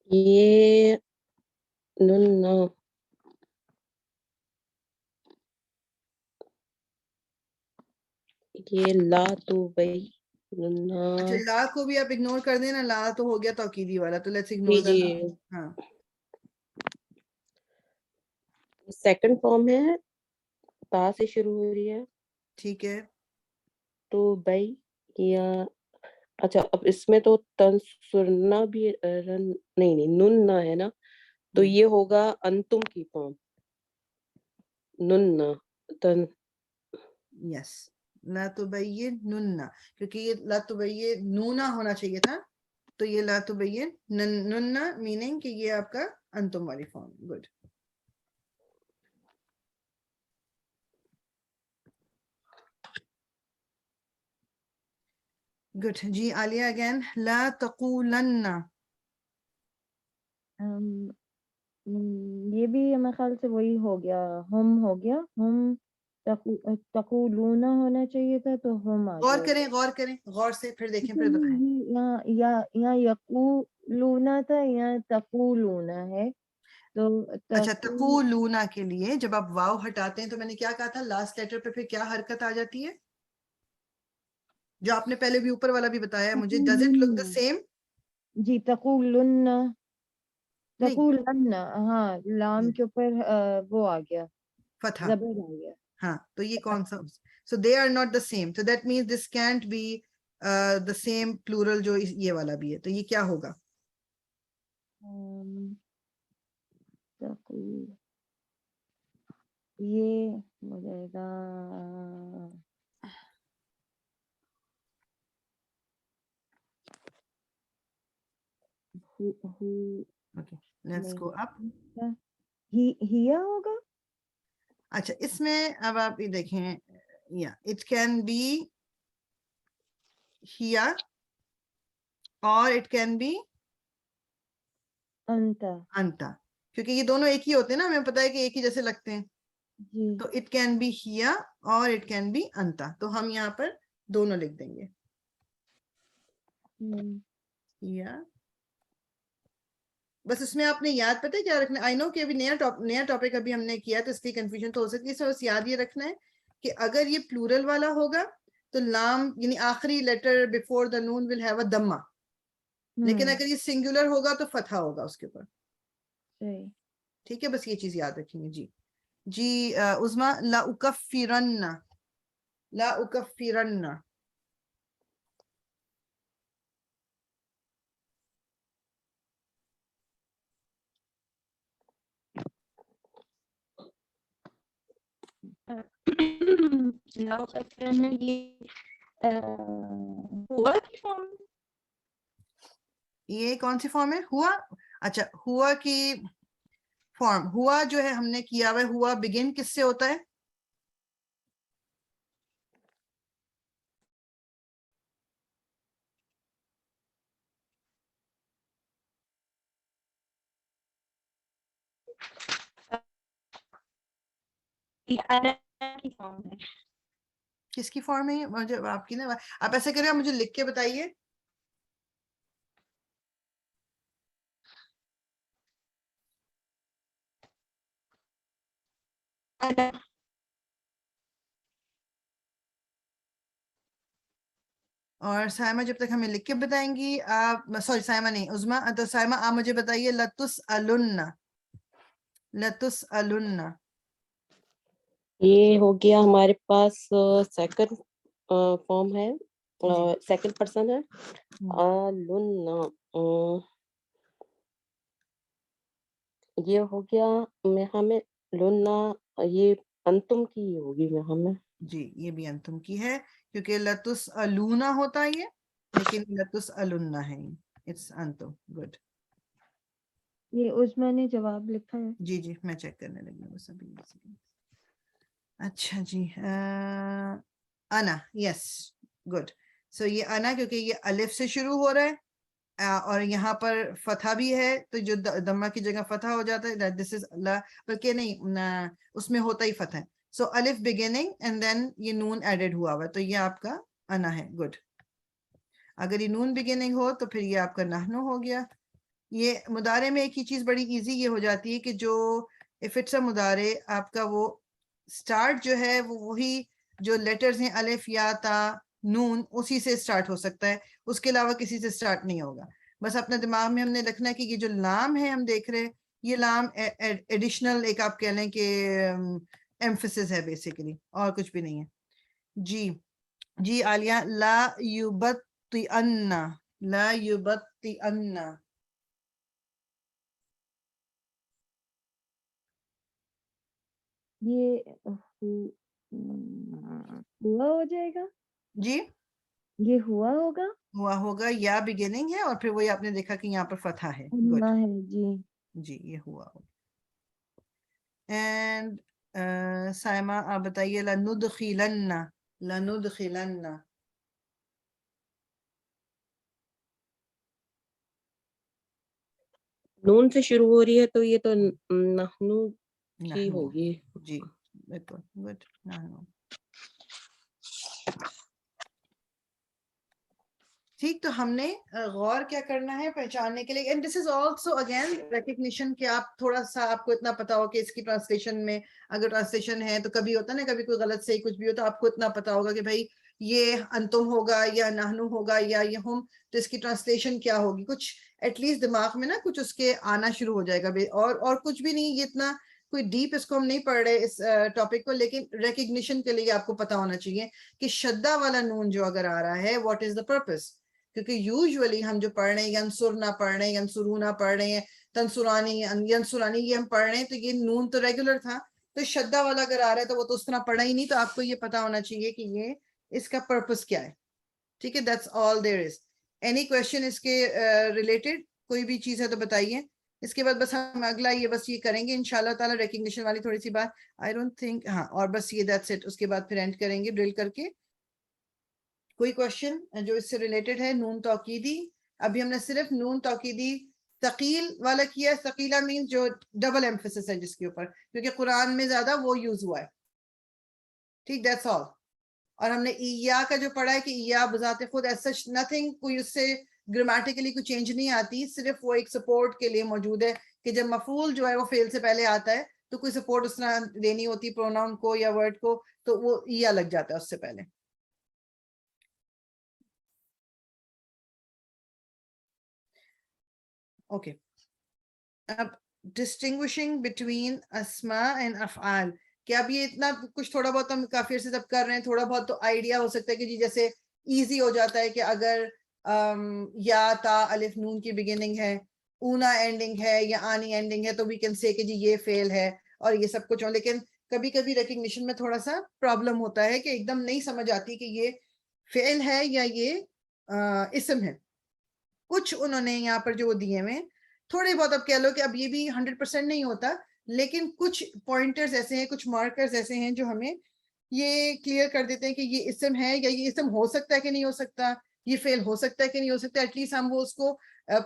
یہ نن یہ لا تبینن. اچھا لا کو بھی آپ اگنور کر دیں نا. لا تو ہو گیا توکیدی والا, تو لیٹس جی اگنور جی دیٹ. ہاں سیکنڈ فارم ہے, تا سے شروع ہو رہی ہے. ٹھیک ہے. تو بھائی یا اچھا اب اس میں تو تنصرنا بھی نہیں نن نہ ہے نا, تو یہ ہوگا انتم کی فارم. نن تن یس لا تبینن, کیونکہ یہ لا تبینون ہونا چاہیے تھا, تو یہ لا تبینن میننگ کہ یہ آپ کا انتم والی فارم. گڈ. گڈ جی. عالیہ اگین. لا تقولن. یہ بھی میرے خیال سے وہی ہو گیا, ہم ہو گیا. ہم تقولون ہونا چاہیے تھا, تو ہم آ غور گیا. کریں غور کریں غور سے, پھر دیکھیں پھر بتائیں. یہاں یقولون تھا, یہاں تقولون ہے. تو اچھا تقولون کے لیے جب آپ واو ہٹاتے ہیں تو میں نے کیا کہا تھا لاسٹ لیٹر پہ پھر کیا حرکت آ جاتی ہے, جو آپ نے پہلے بھی اوپر والا بھی بتایا مجھے. Does it look the same? جی تقولن نہیں تقولن, ہاں لام کے اوپر وہ آ گیا, فتح. زبر آ گیا. ہاں تو یہ کون سا, so they are not the same, so that means this can't be the same plural جو یہ والا بھی ہے. تو یہ کیا ہوگا؟ یہ ہو جائے گا Okay, let's go up. ہیا ہوگا. اچھا اس میں اب آپ یہ دیکھیں, یا اٹ کین بی ہیا اور اٹ کین بی انتا. انتا, کیونکہ یہ دونوں ایک ہی ہوتے ہیں نا, ہمیں پتا ہے کہ ایک ہی جیسے لگتے ہیں. جی تو اٹ کین بی ہیا اور اٹ کین بی انتا, تو ہم یہاں پر دونوں لکھ دیں گے. ہیا بس اس میں آپ نے یاد پتہ ہے کیا رکھنا ہے. آئی نو کہ ابھی نیا ٹاپک ابھی ہم نے کیا تو اس لیے کنفیوژن تو ہو سکتی ہے. بس یاد یہ رکھنا ہے کہ اگر یہ پلورل والا ہوگا تو لام یعنی آخری لیٹر بفور دا نون ول ہیو اے دمہ, لیکن اگر یہ سنگولر ہوگا تو فتحہ ہوگا اس کے اوپر. صحیح. ٹھیک ہے, بس یہ چیز یاد رکھیں گے. جی جی. عظمیٰ. لا اکفرن. لا اکفرن. یہ کون سی فارم ہے؟ ہوا. اچھا ہوا کی فارم, ہوا جو ہے ہم نے کیا ہوا, ہوا بگن کس سے ہوتا ہے؟ کس کی فارم ہے مجھے آپ کی نا, آپ ایسے کریں مجھے لکھ کے بتائیے. اور سائمہ جب تک ہمیں لکھ کے بتائیں گی آپ, سوری سائمہ نہیں عظمیٰ, تو سائمہ آپ مجھے بتائیے لتسألن. لتسألن یہ ہو گیا ہمارے پاس سیکنڈ فارم ہے, سیکنڈ پرسن ہے. یہ ہو گیا ہمیں لنا, یہ انتم کی ہوگی ہمیں. جی یہ بھی انتم کی ہے کیونکہ لتسألون ہوتا ہے یہ, لیکن لتسألن ہے, اٹس انتم. گڈ. یہ عثمان نے جواب لکھا ہے. جی جی میں چیک کرنے لگی ہوں بس ابھی. اچھا جی انا یس گڈ. سو یہ انا کیونکہ یہ الف سے شروع ہو رہا ہے اور یہاں پر فتح بھی ہے تو جو دمہ کی جگہ فتح ہو جاتا ہے دس از اللہ, بلکہ نہیں اس میں ہوتا ہی فتح ہے. سو الف بگننگ اینڈ دین یہ نون ایڈڈ ہوا ہوا تو یہ آپ کا انا ہے. گڈ. اگر یہ نون بگننگ ہو تو پھر یہ آپ کا نحنو ہو گیا. یہ مضارع میں ایک ہی چیز بڑی ایزی یہ ہو جاتی ہے کہ جو اف اٹس اے مضارع آپ کا وہ سٹارٹ جو ہے وہ وہی جو لیٹرز ہیں الف یا تا نون اسی سے سٹارٹ ہو سکتا ہے, اس کے علاوہ کسی سے سٹارٹ نہیں ہوگا. بس اپنے دماغ میں ہم نے رکھنا ہے کہ یہ جو لام ہے ہم دیکھ رہے یہ لام ایڈیشنل ایک آپ کہہ لیں کہ ایمفسس ہے بیسیکلی, اور کچھ بھی نہیں ہے. جی جی عالیہ لا یبطئن لا یبطئن یہ ہوا ہو جائے گا, جی یہ ہوا ہوگا, ہوا ہوگا یا بگننگ ہے اور پھر وہی آپ نے دیکھا کہ یہاں پر فتح ہے. گڈ انا ہے جی. جی یہ ہوا ہوگا. اینڈ سائمہ آپ بتائیے لندخلن لندخلن نون سے شروع ہو رہی ہے تو یہ تو نحنو کی نحنو ہوگی. جی بالکل. گڈ نحنو. ٹھیک, تو ہم نے غور کیا کرنا ہے پہچاننے کے لیے, and this is also again recognition کہ آپ تھوڑا سا آپ کو اتنا پتا ہو کہ اس کی ٹرانسلیشن میں اگر ٹرانسلیشن ہے تو کبھی ہوتا نا کبھی کوئی غلط صحیح کچھ بھی ہو تو آپ کو اتنا پتا ہوگا کہ بھائی یہ انتم ہوگا یا نحنو ہوگا یا یہ ہم, تو اس کی ٹرانسلیشن کیا ہوگی, کچھ ایٹ لیسٹ دماغ میں نا کچھ اس کے آنا شروع ہو جائے گا. اور کچھ بھی نہیں, یہ اتنا کوئی ڈیپ اس کو ہم نہیں پڑھ رہے اس ٹاپک کو, لیکن ریکگنیشن کے لیے آپ کو پتا ہونا چاہیے کہ شدہ والا نون جو اگر آ رہا ہے واٹ از دا پرپز. کیونکہ یوزولی ہم جو پڑھ رہے ہیں ینصرنا پڑھ رہے ہیں, ینصرونا پڑھ رہے ہیں, تنصرانی ینصرانی یہ ہم پڑھ رہے ہیں, تو یہ نون تو ریگولر تھا, تو شدہ والا اگر آ رہا ہے تو وہ تو اس طرح پڑھا ہی نہیں, تو آپ کو یہ پتا ہونا چاہیے کہ یہ اس کا پرپس کیا ہے. ٹھیک ہے, that's all there is. Any question اس کے ریلیٹڈ کوئی بھی چیز ہے تو بتائیے. اس کے بعد بس ہم اگلا یہ بس یہ کریں گے انشاءاللہ تعالی ریکگنیشن والی تھوڑی سی بات, آئی ڈونٹ تھنک, ہاں, اور بس یہ دیٹس اٹ. اس کے بعد پھر اینڈ کریں گے ڈرل کر کے. کوئی کوشچن جو اس سے ریلیٹڈ ہے؟ نون توکیدی, ابھی ہم نے صرف نون توکیدی ثقیل والا کیا ہے. ثقیلہ مینز جو ڈبل ایمفیسس ہے جس کے اوپر, کیونکہ قرآن میں زیادہ وہ یوز ہوا ہے. ٹھیک, دیٹس آل. اور ہم نے ایا کا جو پڑھا ہے کہ ایا بذات خود ایز سچ نتھنگ, کوئی اس سے گرامیٹیکلی کوئی چینج نہیں آتی, صرف وہ ایک سپورٹ کے لیے موجود ہے کہ جب مفعول جو ہے وہ فعل سے پہلے آتا ہے تو کوئی سپورٹ اس طرح دینی ہوتی پروناؤن کو یا ورڈ کو, تو وہ ایا لگ جاتا ہے اس سے پہلے. اوکے, اب ڈسٹنگوشنگ بٹوین اسماء اینڈ افعال, کہ اب یہ اتنا کچھ تھوڑا بہت ہم کافی عرصے تب کر رہے ہیں, تھوڑا بہت تو آئیڈیا ہو سکتا ہے کہ جی جیسے ایزی ہو جاتا ہے کہ اگر یا تا الف نون کی بگننگ ہے, اونا اینڈنگ ہے یا آنی اینڈنگ ہے, تو وی کین سے کہ جی یہ فعل ہے اور یہ سب کچھ ہو. لیکن کبھی کبھی ریکگنیشن میں تھوڑا سا پرابلم ہوتا ہے کہ ایک دم نہیں سمجھ آتی کہ یہ فعل ہے یا یہ اسم ہے. کچھ انہوں نے یہاں پر جو وہ دیے ہوئے تھوڑے بہت, اب کہہ لو کہ اب یہ بھی 100% نہیں ہوتا, لیکن کچھ پوائنٹرز ایسے ہیں, کچھ مارکرز ایسے ہیں جو ہمیں یہ کلیئر کر دیتے ہیں کہ یہ اسم ہے یا یہ اسم ہو سکتا ہے کہ نہیں ہو سکتا, یہ فعل ہو سکتا ہے کہ نہیں ہو سکتا. ایٹ لیسٹ ہم وہ اس کو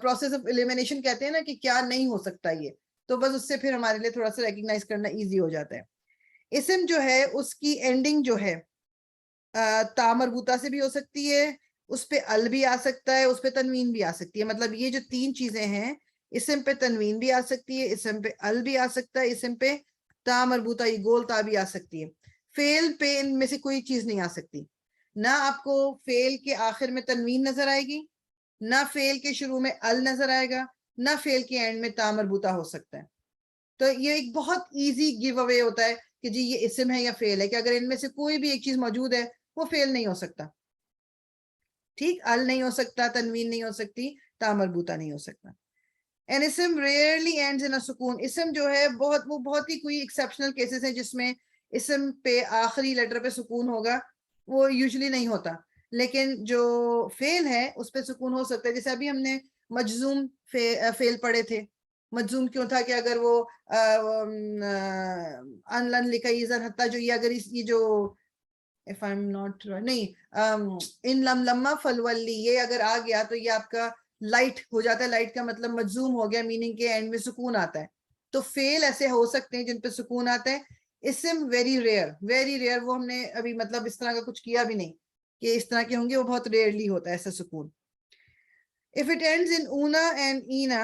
پروسیس آف ایلیمینیشن کہتے ہیں نا کہ کیا نہیں ہو سکتا یہ, تو بس اس سے پھر ہمارے لیے تھوڑا سا ریکگنائز کرنا ایزی ہو جاتا ہے. اسم جو ہے اس کی اینڈنگ جو ہے تا مربوطہ سے بھی ہو سکتی ہے, اس پہ ال بھی آ سکتا ہے, اس پہ تنوین بھی آ سکتی ہے. مطلب یہ جو تین چیزیں ہیں, اسم پہ تنوین بھی آ سکتی ہے, اسم پہ ال بھی آ سکتا ہے, اسم پہ تا مربوطہ یہ گول تا بھی آ سکتی ہے. فعل پہ ان میں سے کوئی چیز نہیں آ سکتی. نہ آپ کو فعل کے آخر میں تنوین نظر آئے گی, نہ فعل کے شروع میں ال نظر آئے گا, نہ فعل کے اینڈ میں تا مربوطہ ہو سکتا ہے. تو یہ ایک بہت ایزی گیو اوے ہوتا ہے کہ جی یہ اسم ہے یا فعل ہے, کہ اگر ان میں سے کوئی بھی ایک چیز موجود ہے وہ فعل نہیں ہو سکتا. ٹھیک, ال نہیں ہو سکتا, تنوین نہیں ہو سکتی, تا مربوطہ نہیں ہو سکتا. An ism rarely ends in a سکون. اسم جو ہے وہ بہت ہی کوئی ایکسیپشنل کیسز ہیں جس میں اسم پہ آخری لیٹر پہ سکون ہوگا, وہ یوزلی نہیں ہوتا. لیکن جو فعل ہے اس پہ سکون ہو سکتا ہے. جیسے ابھی ہم نے مجزوم فعل پڑھے تھے, مجزوم کیوں تھا کہ اگر وہ ان لن لکیزن حتی جو یہ اگر یہ جو if I'm not نہیں ان لم لما فلولی یہ اگر آ گیا تو یہ آپ کا لائٹ ہو جاتا ہے. لائٹ کا مطلب مجزوم ہو گیا میننگ کے اینڈ میں سکون آتا ہے. تو فیل ایسے ہو سکتے ہیں جن پہ سکون آتا ہے. اسم ویری ریئر وہ ہم نے ابھی مطلب اس طرح کا کچھ کیا بھی نہیں کہ اس طرح کے ہوں گے, وہ بہت ریئرلی ہوتا ہے ایسا سکون. If it ends in una and ina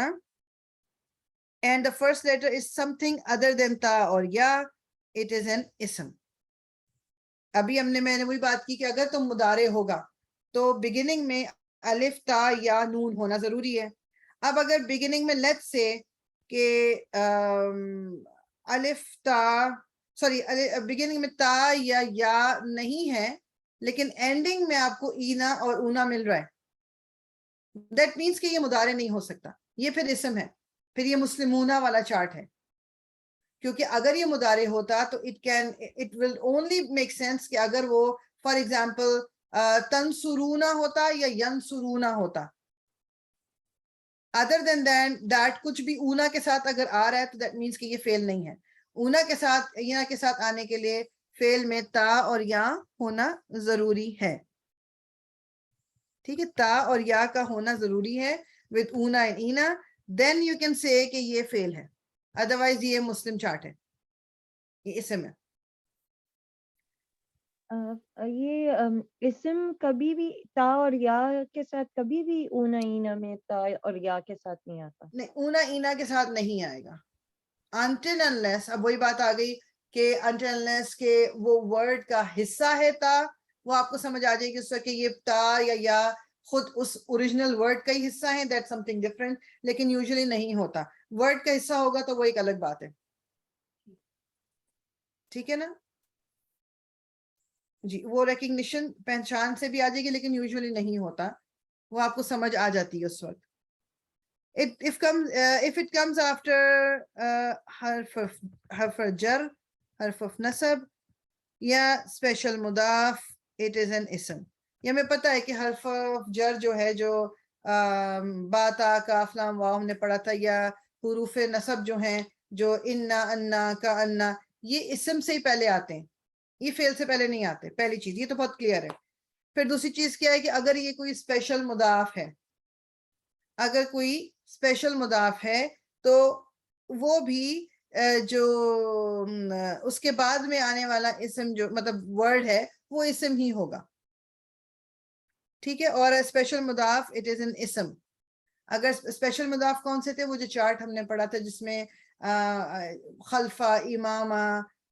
and the first letter is something other than ta or ya, it is an ism. ابھی میں نے وہی بات کی کہ اگر تم مضارع ہوگا تو بگننگ میں الف تا یا نون ہونا ضروری ہے. اب اگر بگننگ میں لیٹس سے کہ الف تا بگننگ میں تا یا نہیں ہے لیکن اینڈنگ میں آپ کو اینا اور اونا مل رہا ہے, دیٹ مینس کہ یہ مضارع نہیں ہو سکتا, یہ پھر اسم ہے, پھر یہ مسلمونہ والا چارٹ ہے. کیونکہ اگر یہ مضارع ہوتا تو it will only make sense کہ اگر وہ فار ایگزامپل تنصرونہ ہوتا یا ینصرونہ ہوتا. ادر دین دیٹ کچھ بھی اونا کے ساتھ اگر آ رہا ہے تو دیٹ مینس کہ یہ فعل نہیں ہے. اونا کے ساتھ اینا کے ساتھ آنے کے لیے فعل میں تا اور یا ہونا ضروری ہے. ٹھیک ہے, تا اور یا کا ہونا ضروری ہے with اونا and اینا, then you can say کہ یہ فعل ہے. ادروائز یہ مسلم چارٹ ہے, یہ اسم ہے. یہ اسم کبھی بھی تا اور یا کے ساتھ کبھی بھی اونا اینا میں تا اور یا کے ساتھ نہیں آتا. نہیں, اونا اینا کے ساتھ نہیں آئے گا until unless, اب وہی بات آ گئی کہ until unless کہ وہ ورڈ کا حصہ ہے تا, وہ آپ کو سمجھ آ جائے گی اس وقت کہ یہ تا یا خود اس اوریجنل ورڈ کا ہی حصہ ہے, دیٹ سم تھنگ ڈفرنٹ. لیکن یوزلی نہیں ہوتا, ورڈ کا حصہ ہوگا تو وہ ایک الگ بات ہے. ٹھیک ہے نا جی, وہ ریکگنیشن پہچان سے بھی آ جائے گی لیکن یوزلی نہیں ہوتا, وہ آپ کو سمجھ آ جاتی ہے اس وقت. if it comes after حرف جر, حرف نصب یا اسپیشل مضاف, it is an اسم. یہ ہمیں پتہ ہے کہ حرف جر جو ہے جو با تا کاف لام واو ہم نے پڑھا تھا, یا حروف نصب جو ہیں جو انا انا کا انا, یہ اسم سے ہی پہلے آتے ہیں, یہ فعل سے پہلے نہیں آتے. پہلی چیز یہ تو بہت کلیئر ہے. پھر دوسری چیز کیا ہے کہ اگر یہ کوئی اسپیشل مضاف ہے, اگر کوئی اسپیشل مضاف ہے تو وہ بھی جو اس کے بعد میں آنے والا اسم جو مطلب ورڈ ہے وہ اسم ہی ہوگا. ٹھیک ہے, اور اسپیشل مضاف اٹ از این اسم. اگر اسپیشل مضاف کون سے تھے, وہ جو چارٹ ہم نے پڑھا تھا جس میں خلفہ, امامہ,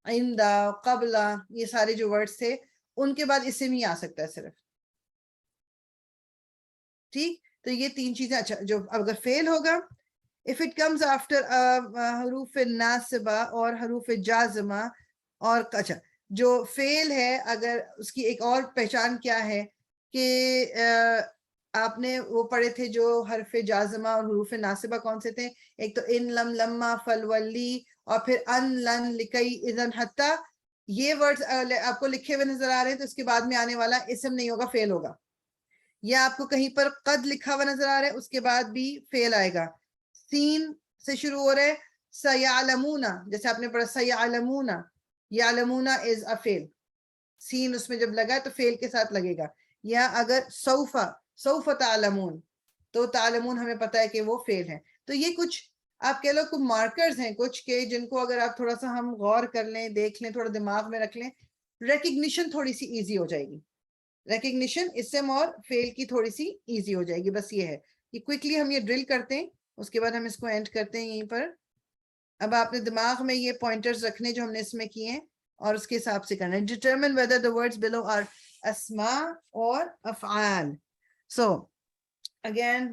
عندہ, قبلہ, یہ سارے جو ورڈز تھے ان کے بعد اسم ہی آ سکتا ہے صرف. ٹھیک, تو یہ تین چیزیں. اچھا, جو اگر فعل ہوگا if it comes after حروف ناصبہ اور حروف جازمہ, اور اچھا جو فعل ہے اگر اس کی ایک اور پہچان کیا ہے کہ آپ نے وہ پڑھے تھے جو حرف جازمہ اور حروف ناصبہ کون سے تھے, ایک تو ان لم لما فلولی اور پھر ان لن لکی اذن حتی. یہ ورڈز آپ کو لکھے ہوئے نظر آ رہے ہیں تو اس کے بعد میں آنے والا اسم نہیں ہوگا, فعل ہوگا. یا آپ کو کہیں پر قد لکھا ہوا نظر آ رہا ہے, اس کے بعد بھی فعل آئے گا. سین سے شروع ہو رہے سیعلمون, جیسے آپ نے پڑھا سیعلمون, یعلمون از اے فعل, سین اس میں جب لگا تو فعل کے ساتھ لگے گا. یا اگر سوف تعلمون, تو تعلمون ہمیں پتہ ہے کہ وہ فعل ہے. تو یہ کچھ آپ کہہ لو کچھ مارکرز ہیں کچھ کہ جن کو اگر آپ تھوڑا سا ہم غور کر لیں, دیکھ لیں, تھوڑا دماغ میں رکھ لیں, ریکگنیشن تھوڑی سی ایزی ہو جائے گی. ریکگنیشن اسم اور فعل کی تھوڑی سی ایزی ہو جائے گی. بس یہ ہے کہ کوئکلی ہم یہ ڈرل کرتے ہیں, اس کے بعد ہم اس کو اینڈ کرتے ہیں یہیں پر. اب آپ نے دماغ میں یہ پوائنٹرز رکھنے جو ہم نے اس میں کیے ہیں اور اس کے حساب سے کرنا ہے. determine whether the words below are اسماء اور افعال. So again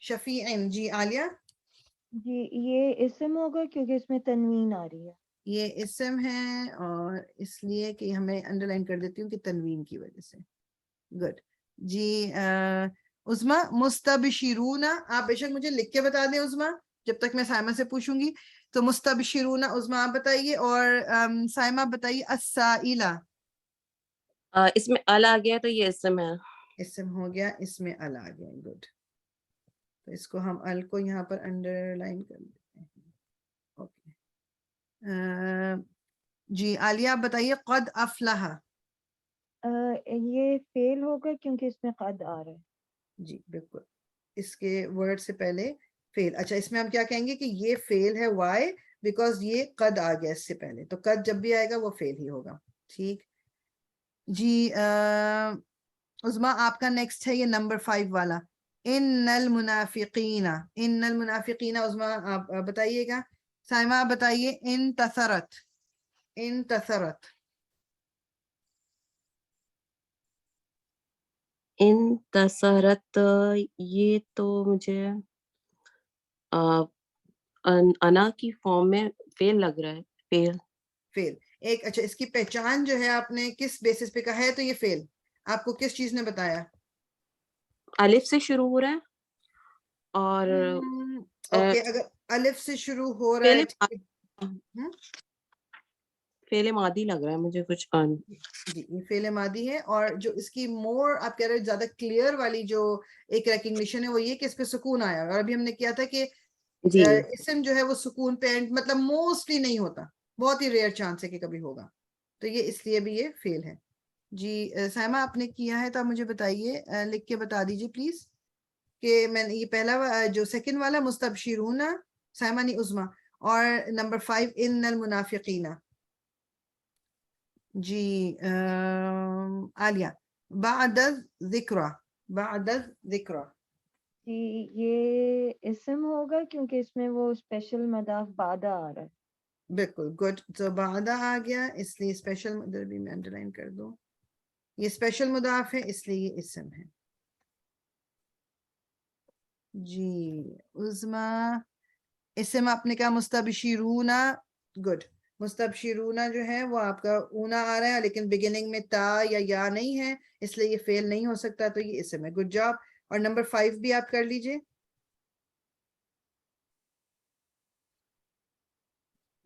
شفیعن جی عالیہ, جی یہ اسم ہوگا کیونکہ اس میں تنوین آ رہی ہے. یہ اسم ہے اور اس لیے کہ ہمیں انڈر لائن کر دیتی ہوں کہ تنوین کی وجہ سے. گڈ جی. عظما مستبشرون, آپ بے شک مجھے لکھ کے بتا دیں عظما جب تک میں سائمہ سے پوچھوں گی. تو مستبشرون عظما آپ بتائیے, اور سائمہ بتائیے السائلہ. اس میں ال آ گیا تو یہ اسم ہے. اسم ہو گیا, اس میں ال آ گیا. گڈ. تو اس کو ہم ال کو یہاں پر انڈر لائن کر دیتے ہیں. اوکے جی عالیہ آپ بتائیے قد افلح. یہ فیل ہوگا کیونکہ اس میں قد آ رہا ہے. جی بالکل اس کے ورڈ سے پہلے فیل. اچھا اس میں ہم کیا کہیں گے کہ یہ فیل ہے وائی بیکاز یہ قد آ گیا اس سے پہلے, تو قد جب بھی آئے گا وہ فیل ہی ہوگا. ٹھیک جی عظما آپ کا نیکسٹ ہے یہ نمبر 5 والا, ان المنافقین. ان المنافقین عظما آپ بتائیے گا. سائمہ آپ بتائیے انتصرت. انتصرت انتصرت, یہ تو مجھے انا کی فارم میں فیل لگ رہا ہے. فیل فیل ایک. اچھا اس کی پہچان جو ہے آپ نے کس بیسس پہ کہا ہے, تو یہ فیل آپ کو کس چیز نے بتایا؟ الف سے شروع ہو رہا ہے اور اوکے اگر الف سے شروع ہو رہا فعل ہے ٹھیک ہے. فعل ماضی لگ رہا ہے مجھے کچھ. جی یہ فعل ماضی ہے, اور جو اس کی مور آپ کہہ رہے زیادہ کلیئر والی جو ایک ریکگنیشن ہے وہ یہ کہ اس پہ سکون آیا, اور ابھی ہم نے کیا تھا کہ جی اسم جو ہے وہ سکون پہ مطلب موسٹلی نہیں ہوتا, بہت ہی ریئر چانس ہے کہ کبھی ہوگا, تو یہ اس لیے بھی یہ فیل ہے. جی سائمہ آپ نے کیا ہے تو آپ مجھے بتائیے, لکھ کے بتا دیجیے پلیز کہ میں نے یہ پہلا جو سیکنڈ والا مستبشرون, سائمہ نہیں عظما, اور نمبر 5 ان المنافقین. جی عالیہ بعد الذکر. بعد الذکر جی یہ اسم ہوگا کیونکہ اس میں وہ اسپیشل مضاف بعد آ رہا ہے. بالکل گڈ. تو بعد آ گیا اس لیے اسپیشل, ادھر بھی میں انڈر لائن کر دوں, یہ اسپیشل مضاف ہے اس لیے یہ اسم ہے. جی عظما اسم آپ نے کہا مستبشرون. گڈ. مستبشرون جو ہے وہ آپ کا اونا آ رہا ہے لیکن بگننگ میں تا یا نہیں ہے, اس لیے یہ فیل نہیں ہو سکتا, تو یہ اسم ہے. Good job. اور نمبر 5 بھی آپ کر لیجئے.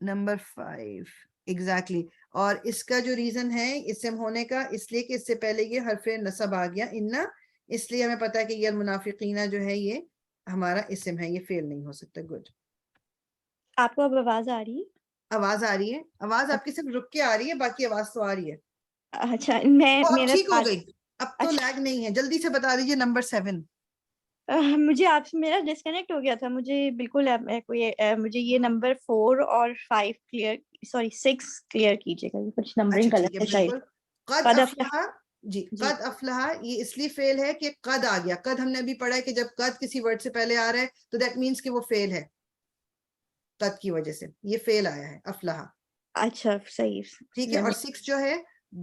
Number 5 exactly. اور اس کا جو ریزن ہے اسم ہونے کا, اس لیے کہ اس سے پہلے یہ حرف نصب آ گیا اننا, اس لیے ہمیں پتا ہے کہ یہ المنافقین جو ہے یہ ہمارا اسم ہے, یہ فیل نہیں ہو سکتا. گڈ. آپ کو اب آواز آ رہی ہے؟ آواز آ رہی ہے. آواز آپ کی صرف رک کے آ رہی ہے, باقی آواز تو آ رہی ہے. اچھا میں اب میرا ٹھیک ہو سوال، گئی, اب تو اچھا لیگ نہیں ہے. جلدی سے بتا دیجئے نمبر 7. مجھے آپ سے میرا ڈسکنیکٹ ہو گیا تھا. مجھے بالکل مجھے یہ نمبر 4 اور 5 کلیئر، سوری 6 کلیئر کیجیے گا. یہ کچھ نمبرنگ اچھا ٹھیک غلط ہے ہے شاید. بالکل. قد قد افلح. جی جی قد افلح یہ اس لیے فیل ہے کہ قد آ گیا. قد ہم نے ابھی پڑھا ہے کہ جب قد کسی ورڈ سے پہلے آ رہا ہے تو دیٹ مینس کہ وہ فیل ہے, قد کی وجہ سے یہ فیل آیا ہے افلح. اچھا صحیح. ٹھیک ہے. اور 6 جو ہے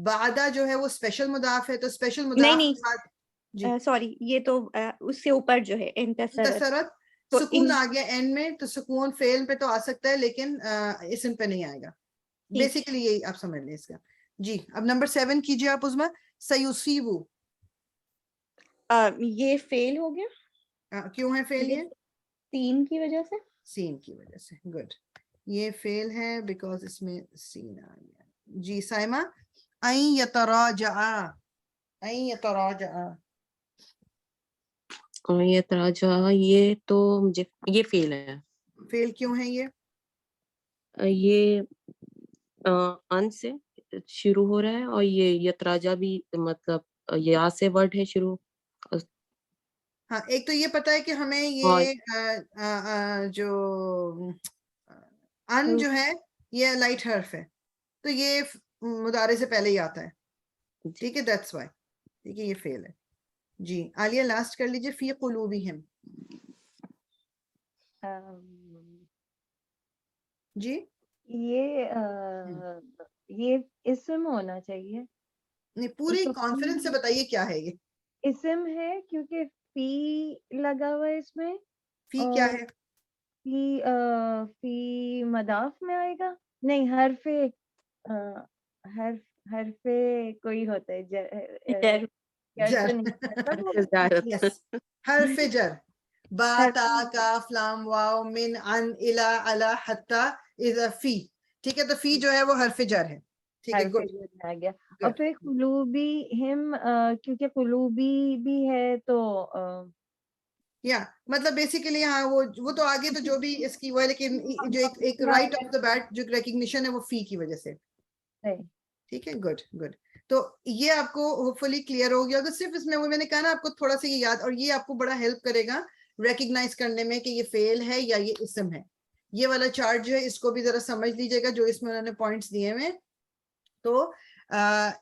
بعدہ جو ہے وہ اسپیشل مضاف ہے, تو اسپیشل نہیں مضاف کے ساتھ جی سوری، یہ تو اس سے اوپر جو ہے انتصرت، انتصرت تو سکون آ گیا اینڈ میں, تو سکون فیل پہ تو آ سکتا ہے لیکن اسم پہ نہیں آئے گا. بیسیکلی یہی آپ سمجھ لیں اس کا. جی اب نمبر 7 کیجیے آپ عظما. سیصیبو یہ فیل ہو گیا. کیوں ہے فیل یہ؟ 3 کی وجہ سے. سین کی وجہ سے. گڈ. یہ فیل ہے بیکاز اس میں سین آ گیا. جی سائمہ این یتراجع. این یتراجع یہ تراجع، یہ تو مجھے یہ فیل ہے. فیل کیوں ہے یہ؟ یہ ان سے شروع ہو رہا ہے اور یہ یتراجع بھی مطلب یا سے ورڈ ہے شروع. ہاں ایک تو یہ پتا ہے کہ ہمیں اور یہ جو ان جو ہے یہ لائٹ حرف ہے, تو یہ مضارع سے پہلے ہی آتا ہے. ٹھیک ہے دیٹس وائی. ٹھیک ہے یہ فیل ہے. جی عالیہ لاسٹ کر لیجئے. فی قلوبہم. جی یہ اسم ہونا چاہیے. نہیں پوری تو کانفیڈنس سے بتائیے کیا ہے یہ. اسم ہے کیونکہ فی لگا ہوا ہے اس میں. فی کیا اور ہے؟ فی مضاف میں آئے گا. نہیں حرف کوئی ہوتا ہے جر. جر. تجارت. یس حرف جر. با تا کاف لام واو من عن الی علی حتی اذا فی. ٹھیک ہے تو فی جو ہے وہ حرف جر ہے. ٹھیک ہے حرف گڈ. جر آ گیا. اور پھر قلوبی ہم کیونکہ قلوبی بھی ہے تو یا مطلب بیسیکلی ہاں وہ تو آگے تو جو بھی اس کی وہ ہے، لیکن جو ایک رائٹ آف دا بیٹ جو ریکگنیشن ہے وہ فی کی وجہ سے. ٹھیک ہے، گڈ گڈ. تو یہ آپ کو ہوپ فلی کلیئر ہو گیا. اگر صرف اس میں وہ میں نے کہا نا آپ کو تھوڑا سا یہ یاد، اور یہ آپ کو بڑا ہیلپ کرے گا ریکگنائز کرنے میں کہ یہ فیل ہے یا یہ اسم ہے. یہ والا چارٹ جو ہے اس کو بھی ذرا سمجھ لیجیے گا جو اس میں انہوں نے پوائنٹس دیے ہوئے. تو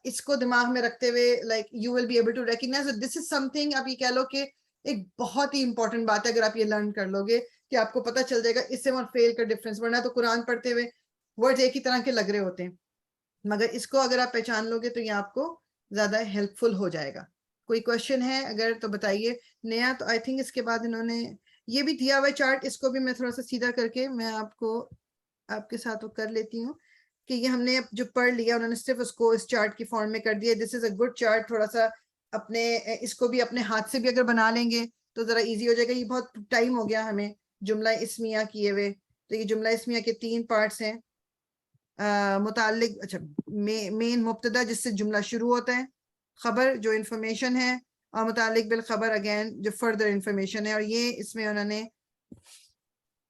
اس کو دماغ میں رکھتے ہوئے like you will be able to recognise this is something. آپ یہ کہہ لو کہ ایک بہت ہی امپورٹنٹ بات ہے اگر آپ یہ لرن کر لو گے کہ آپ کو پتہ چل جائے گا اسم اور فیل کا ڈفرنس. ورنہ تو قرآن پڑھتے ہوئے ورڈ ایک ہی طرح کے لگ رہے ہوتے ہیں، مگر اس کو اگر آپ پہچان لو گے تو یہ آپ کو زیادہ ہیلپ فل ہو جائے گا. کوئی کوشچن ہے اگر تو بتائیے نیا. تو آئی تھنک اس کے بعد انہوں نے یہ بھی دیا ہوا چارٹ، اس کو بھی میں تھوڑا سا سیدھا کر کے میں آپ کو آپ کے ساتھ وہ کر لیتی ہوں کہ یہ ہم نے جو پڑھ لیا انہوں نے صرف اس کو اس چارٹ کی فارم میں کر دیا. دس از اے گڈ چارٹ. تھوڑا سا اپنے اس کو بھی اپنے ہاتھ سے بھی اگر بنا لیں گے تو ذرا ایزی ہو جائے گا. یہ بہت ٹائم ہو گیا ہمیں جملہ اسمیہ کیے ہوئے. تو یہ جملہ اسمیہ کے 3 پارٹس ہیں. متعلق اچھا مین مبتدا جس سے جملہ شروع ہوتا ہے، خبر جو انفارمیشن ہے، اور متعلق بالخبر اگین جو فردر انفارمیشن ہے. اور یہ اس میں انہوں نے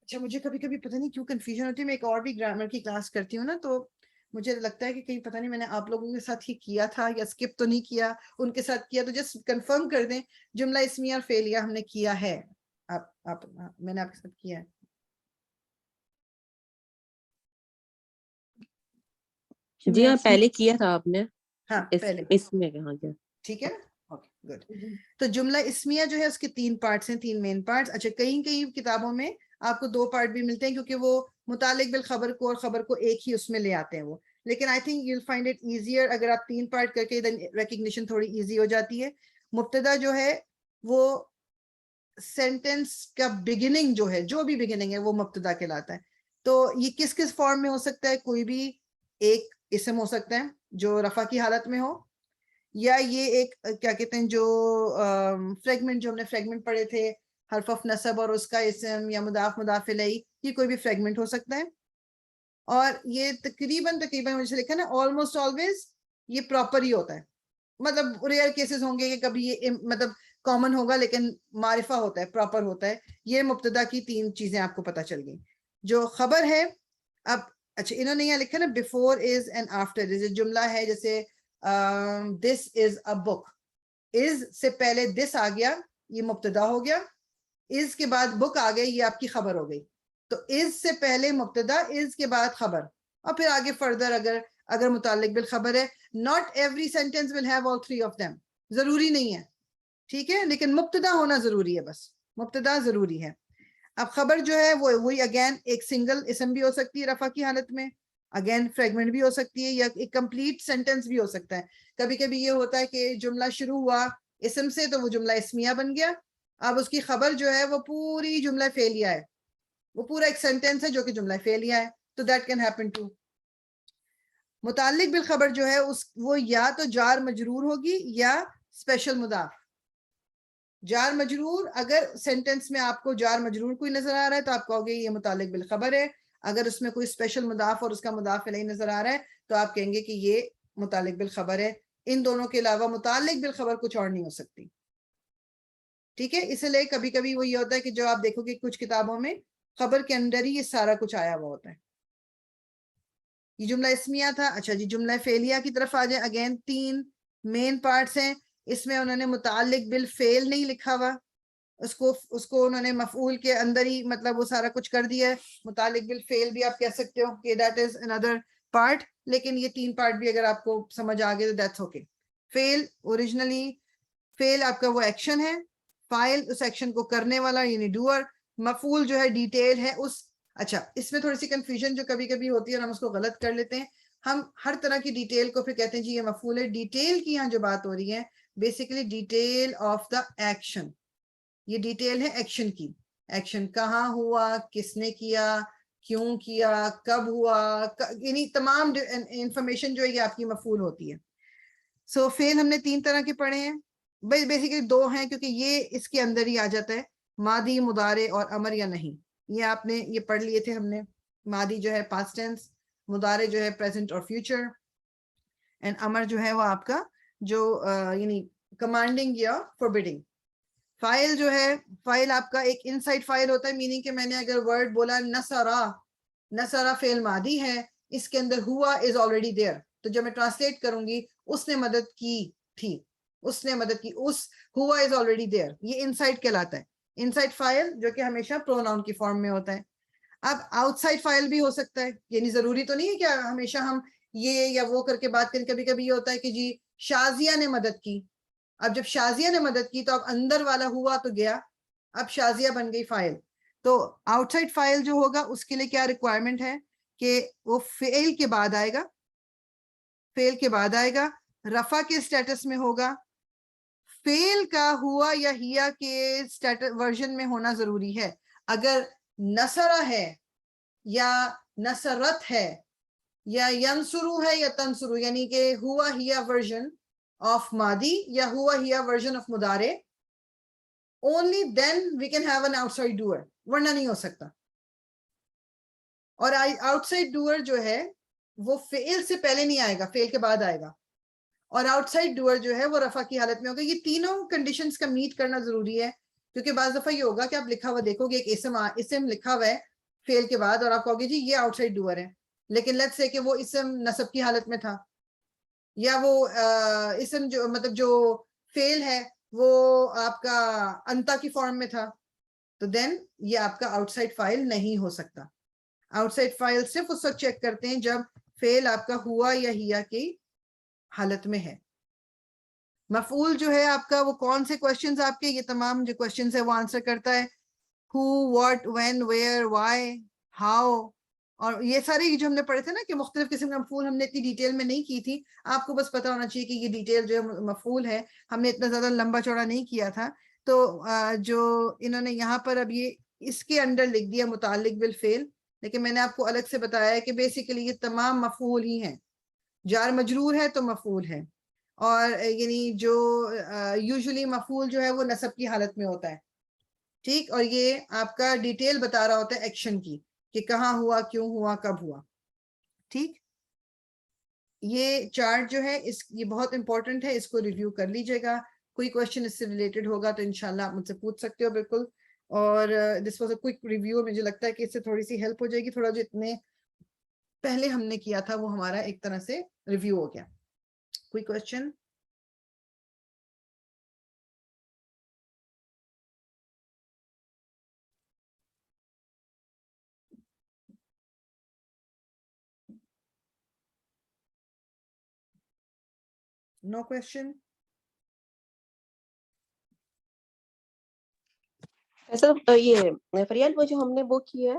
اچھا مجھے کبھی کبھی پتہ نہیں کیوں کنفیوژن ہوتی ہے. میں ایک اور بھی گرامر کی کلاس کرتی ہوں نا، تو مجھے لگتا ہے کہ کہیں پتہ نہیں میں نے آپ لوگوں کے ساتھ ہی کیا تھا یا اسکپ تو نہیں کیا، ان کے ساتھ کیا. تو جسٹ کنفرم کر دیں جملہ اسمیہ اور فعلیہ ہم نے کیا ہے. میں نے آپ کے ساتھ کیا ہے. جی ہاں پہلے کیا تھا آپ نے. ہاں پہلے اس میں کہاں گیا. ٹھیک ہے اوکے گڈ. تو جملہ اسمیہ جو ہے اس کے 3 پارٹس ہیں، 3 مین پارٹس. اچھا کئی کتابوں میں آپ کو 2 پارٹ بھی ملتے ہیں کیونکہ وہ متعلق بالخبر کو اور خبر کو ایک ہی اس میں لے آتے ہیں وہ. لیکن I think you will find it easier اگر آپ 3 پارٹ کر کے ریکگنیشن تھوڑی ایزی ہو جاتی ہے. مبتدا جو ہے وہ سینٹینس کا بگننگ جو ہے، جو بھی بگننگ ہے وہ مبتدا کہلاتا ہے. تو یہ کس فارم میں ہو سکتا ہے؟ کوئی بھی ایک اسم ہو سکتا ہے جو رفع کی حالت میں ہو، یا یہ ایک کیا کہتے ہیں جو فریگمنٹ جو ہم نے فریگمنٹ پڑھے تھے، حرف آف نصب اور اس کا اسم یا مضاف مضاف الیہ، یہ کوئی بھی فریگمنٹ ہو سکتا ہے. اور یہ تقریباً مجھے لکھا نا آلموسٹ آلویز یہ پراپر ہی ہوتا ہے. مطلب ریئر کیسز ہوں گے کہ کبھی یہ مطلب کامن ہوگا لیکن معرفہ ہوتا ہے، پراپر ہوتا ہے. یہ مبتدا کی 3 چیزیں آپ کو پتہ چل گئی. جو خبر ہے اب اچھا انہوں نے یہاں لکھا نا before is and after is. جملہ ہے جیسے دس از اے بک، از سے پہلے دس آ گیا یہ مبتدا ہو گیا، از کے بعد بک آ گئی یہ آپ کی خبر ہو گئی. تو از سے پہلے مبتدا، از کے بعد خبر، اور پھر آگے فردر اگر متعلق بالخبر ہے. not every sentence will have all 3 of them، ضروری نہیں ہے ٹھیک ہے، لیکن مبتدا ہونا ضروری ہے، بس مبتدا ضروری ہے. اب خبر جو ہے وہی اگین ایک سنگل اسم بھی ہو سکتی ہے رفع کی حالت میں، اگین فریگمنٹ بھی ہو سکتی ہے، یا ایک کمپلیٹ سینٹینس بھی ہو سکتا ہے. کبھی کبھی یہ ہوتا ہے کہ جملہ شروع ہوا اسم سے تو وہ جملہ اسمیہ بن گیا. اب اس کی خبر جو ہے وہ پوری جملہ فعلیہ ہے، وہ پورا ایک سینٹینس ہے جو کہ جملہ فعلیہ ہے. تو دیٹ کین ہیپن ٹو. متعلق بالخبر جو ہے وہ یا تو جار مجرور ہوگی یا اسپیشل مضاف. جار مجرور اگر سینٹینس میں آپ کو جار مجرور کوئی نظر آ رہا ہے تو آپ کہو گے یہ متعلق بالخبر ہے. اگر اس میں کوئی اسپیشل مضاف اور اس کا مضاف الیہ نظر آ رہا ہے تو آپ کہیں گے کہ یہ متعلق بالخبر ہے. ان دونوں کے علاوہ متعلق بالخبر کچھ اور نہیں ہو سکتی. ٹھیک ہے، اس لیے کبھی کبھی وہ یہ ہوتا ہے کہ جو آپ دیکھو گے کچھ کتابوں میں خبر کے اندر ہی یہ سارا کچھ آیا ہوا ہوتا ہے. یہ جملہ اسمیہ تھا. اچھا جی جملہ فعلیہ کی طرف آ جائیں. اگین 3 مین پارٹس ہیں. اس میں انہوں نے متعلق بالفعل نہیں لکھا ہوا، اس کو انہوں نے مفعول کے اندر ہی مطلب وہ سارا کچھ کر دیا ہے. متعلق بالفعل بھی آپ کہہ سکتے ہو کہ دیٹ از اندر پارٹ، لیکن یہ 3 پارٹ بھی اگر آپ کو سمجھ آ گئے تو دیٹس اوکے. فعل اوریجنلی فعل آپ کا وہ ایکشن ہے، فاعل اس ایکشن کو کرنے والا یعنی ڈوئر، مفعول جو ہے ڈیٹیل ہے اس. اچھا اس میں تھوڑی سی کنفیوژن جو کبھی کبھی ہوتی ہے اور ہم اس کو غلط کر لیتے ہیں. ہم ہر طرح کی ڈیٹیل کو پھر کہتے ہیں جی یہ مفعول ہے. ڈیٹیل کی یہاں جو بات ہو رہی ہے basically detail of the action. یہ ڈیٹیل ہے ایکشن کی. ایکشن کہاں ہوا، کس نے کیا، کیوں کیا، کب ہوا، یعنی تمام انفارمیشن جو ہے یہ آپ کی مفعول ہوتی ہے. سو فعل ہم نے 3 طرح کے پڑھے ہیں، بیسیکلی 2 ہیں کیونکہ یہ اس کے اندر ہی آ جاتا ہے، ماضی مضارع اور امر یا نہیں. یہ آپ نے یہ پڑھ لیے تھے ہم نے. ماضی جو ہے پاسٹ ٹینس، مضارع جو ہے پریزنٹ اور فیوچر، اینڈ امر جو ہے وہ آپ کا جو یعنی کمانڈنگ یا فوربیڈنگ. فائل جو ہے، فائل آپ کا ایک ان سائڈ فائل ہوتا ہے، میننگ کہ میں نے اگر ورڈ بولا نصرا، نصرا فعل ماضی ہے، اس کے اندر ہوا از آلریڈی دیئر، تو جب میں ٹرانسلیٹ کروں گی اس نے مدد کی تھی، اس نے مدد کی، اس ہوا از آلریڈی دیئر، یہ ان سائڈ کہلاتا ہے، ان سائڈ فائل جو کہ ہمیشہ پروناؤن کی فارم میں ہوتا ہے۔ اب آؤٹ سائڈ فائل بھی ہو سکتا ہے، یعنی ضروری تو نہیں ہے کہ ہمیشہ ہم یہ یا وہ کر کے بات کریں، کبھی کبھی یہ ہوتا ہے کہ جی شازیہ نے مدد کی، اب جب شازیہ نے مدد کی تو اب اندر والا ہوا تو گیا، اب شازیہ بن گئی فائل۔ تو آؤٹ سائڈ فائل جو ہوگا اس کے لیے کیا ریکوائرمنٹ ہے کہ وہ فعل کے بعد آئے گا، فعل کے بعد آئے گا، رفع کے سٹیٹس میں ہوگا، فعل کا ہوا یا ہیا کے ورژن میں ہونا ضروری ہے۔ اگر نصرہ ہے یا نصرت ہے یا ینصرو ہے یا تنصرو، یعنی کہ ہوا ہیا ورژن آف ماضی یا ہوا ہیا ورژن آف مضارع، only then we can have an outside doer، ورنہ نہیں ہو سکتا۔ اور آؤٹ سائڈ ڈوئر جو ہے وہ فعل سے پہلے نہیں آئے گا، فعل کے بعد آئے گا، اور آؤٹ سائڈ ڈوئر جو ہے وہ رفع کی حالت میں ہوگا۔ یہ تینوں کنڈیشنز کا میٹ کرنا ضروری ہے، کیونکہ بعض دفعہ یہ ہوگا کہ آپ لکھا ہوا دیکھو گے ایک اسم لکھا ہوا ہے فعل کے بعد، اور آپ کہو گے جی یہ آؤٹ سائڈ ڈوئر ہے، لیکن لیٹس سے کہ وہ اسم نصب کی حالت میں تھا، یا وہ اسم جو مطلب جو فعل ہے وہ آپ کا انتا کی فارم میں تھا، تو دین یہ آپ کا آؤٹ سائڈ فائل نہیں ہو سکتا۔ آؤٹ سائڈ فائل صرف اس وقت چیک کرتے ہیں جب فعل آپ کا ہوا یا ہیا کی حالت میں ہے۔ مفعول جو ہے آپ کا وہ کون سے کوشچنز آپ کے، یہ تمام جو کوشچنز ہے وہ آنسر کرتا ہے، who, what, when, where, why, how، اور یہ سارے جو ہم نے پڑھے تھے نا کہ مختلف قسم کا مفعول ہم نے اتنی ڈیٹیل میں نہیں کی تھی، آپ کو بس پتا ہونا چاہیے کہ یہ ڈیٹیل جو مفعول ہے ہم نے اتنا زیادہ لمبا چوڑا نہیں کیا تھا۔ تو جو انہوں نے یہاں پر اب یہ اس کے انڈر لکھ دیا متعلق بالفعل، لیکن میں نے آپ کو الگ سے بتایا ہے کہ بیسیکلی یہ تمام مفعول ہی ہیں، جار مجرور ہے تو مفعول ہے، اور یعنی جو یوزلی مفعول جو ہے وہ نصب کی حالت میں ہوتا ہے، ٹھیک، اور یہ آپ کا ڈیٹیل بتا رہا ہوتا ہے ایکشن کی کہ کہاں ہوا، کیوں ہوا، کب ہوا، ٹھیک۔ یہ چارٹ جو ہے یہ بہت امپورٹنٹ ہے، اس کو ریویو کر لیجئے گا، کوئی کوشچن اس سے ریلیٹڈ ہوگا تو انشاءاللہ آپ مجھ سے پوچھ سکتے ہو بالکل۔ اور this was a quick review, مجھے لگتا ہے کہ اس سے تھوڑی سی ہیلپ ہو جائے گی، تھوڑا جو اتنے پہلے ہم نے کیا تھا وہ ہمارا ایک طرح سے ریویو ہو گیا۔ کوئی کوشچن؟ نو کوشچن؟ ایسا یہ فریال وہ جو ہم نے وہ کی ہے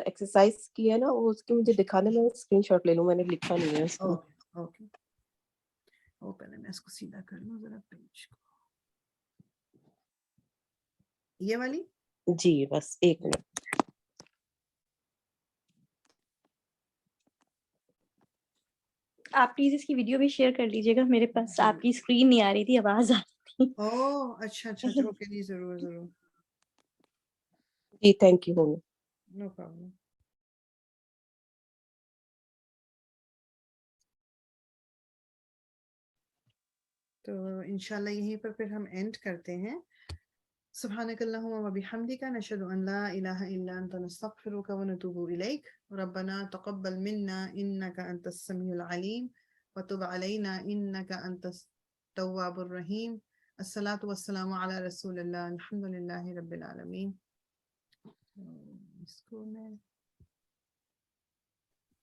ایکسرسائز کی ہے نا، وہ اس کی مجھے دکھانے میں اسکرین شاٹ لے لوں، میں نے لکھا نہیں ہے اس کو۔ اوکے، وہ پہلے میں اس کو سیدھا کر لوں ذرا پیج کو، یہ والی۔ جی بس ایک منٹ۔ آپ پلیز اس کی ویڈیو بھی شیئر کر لیجیے گا، میرے پاس آپ کی اسکرین نہیں آ رہی تھی، آواز آ رہی تھی۔ اچھا اچھا اچھا، اوکے، جی ضرور ضرور، جی تھینک یو ہوگی۔ No problem. تو انشاءاللہ یہیں پر پھر ہم اینڈ کرتے ہیں۔ سبحانک اللہم و بحمدک، نشہد ان لا الہ الا انت، نستغفرک و نتوب الیک، ربنا تقبل منا انک انت السمیع العلیم وتب علینا انک انت التواب الرحیم۔ الصلاۃ والسلام علی رسول اللہ، الحمد للہ رب العالمین۔ اس کو میں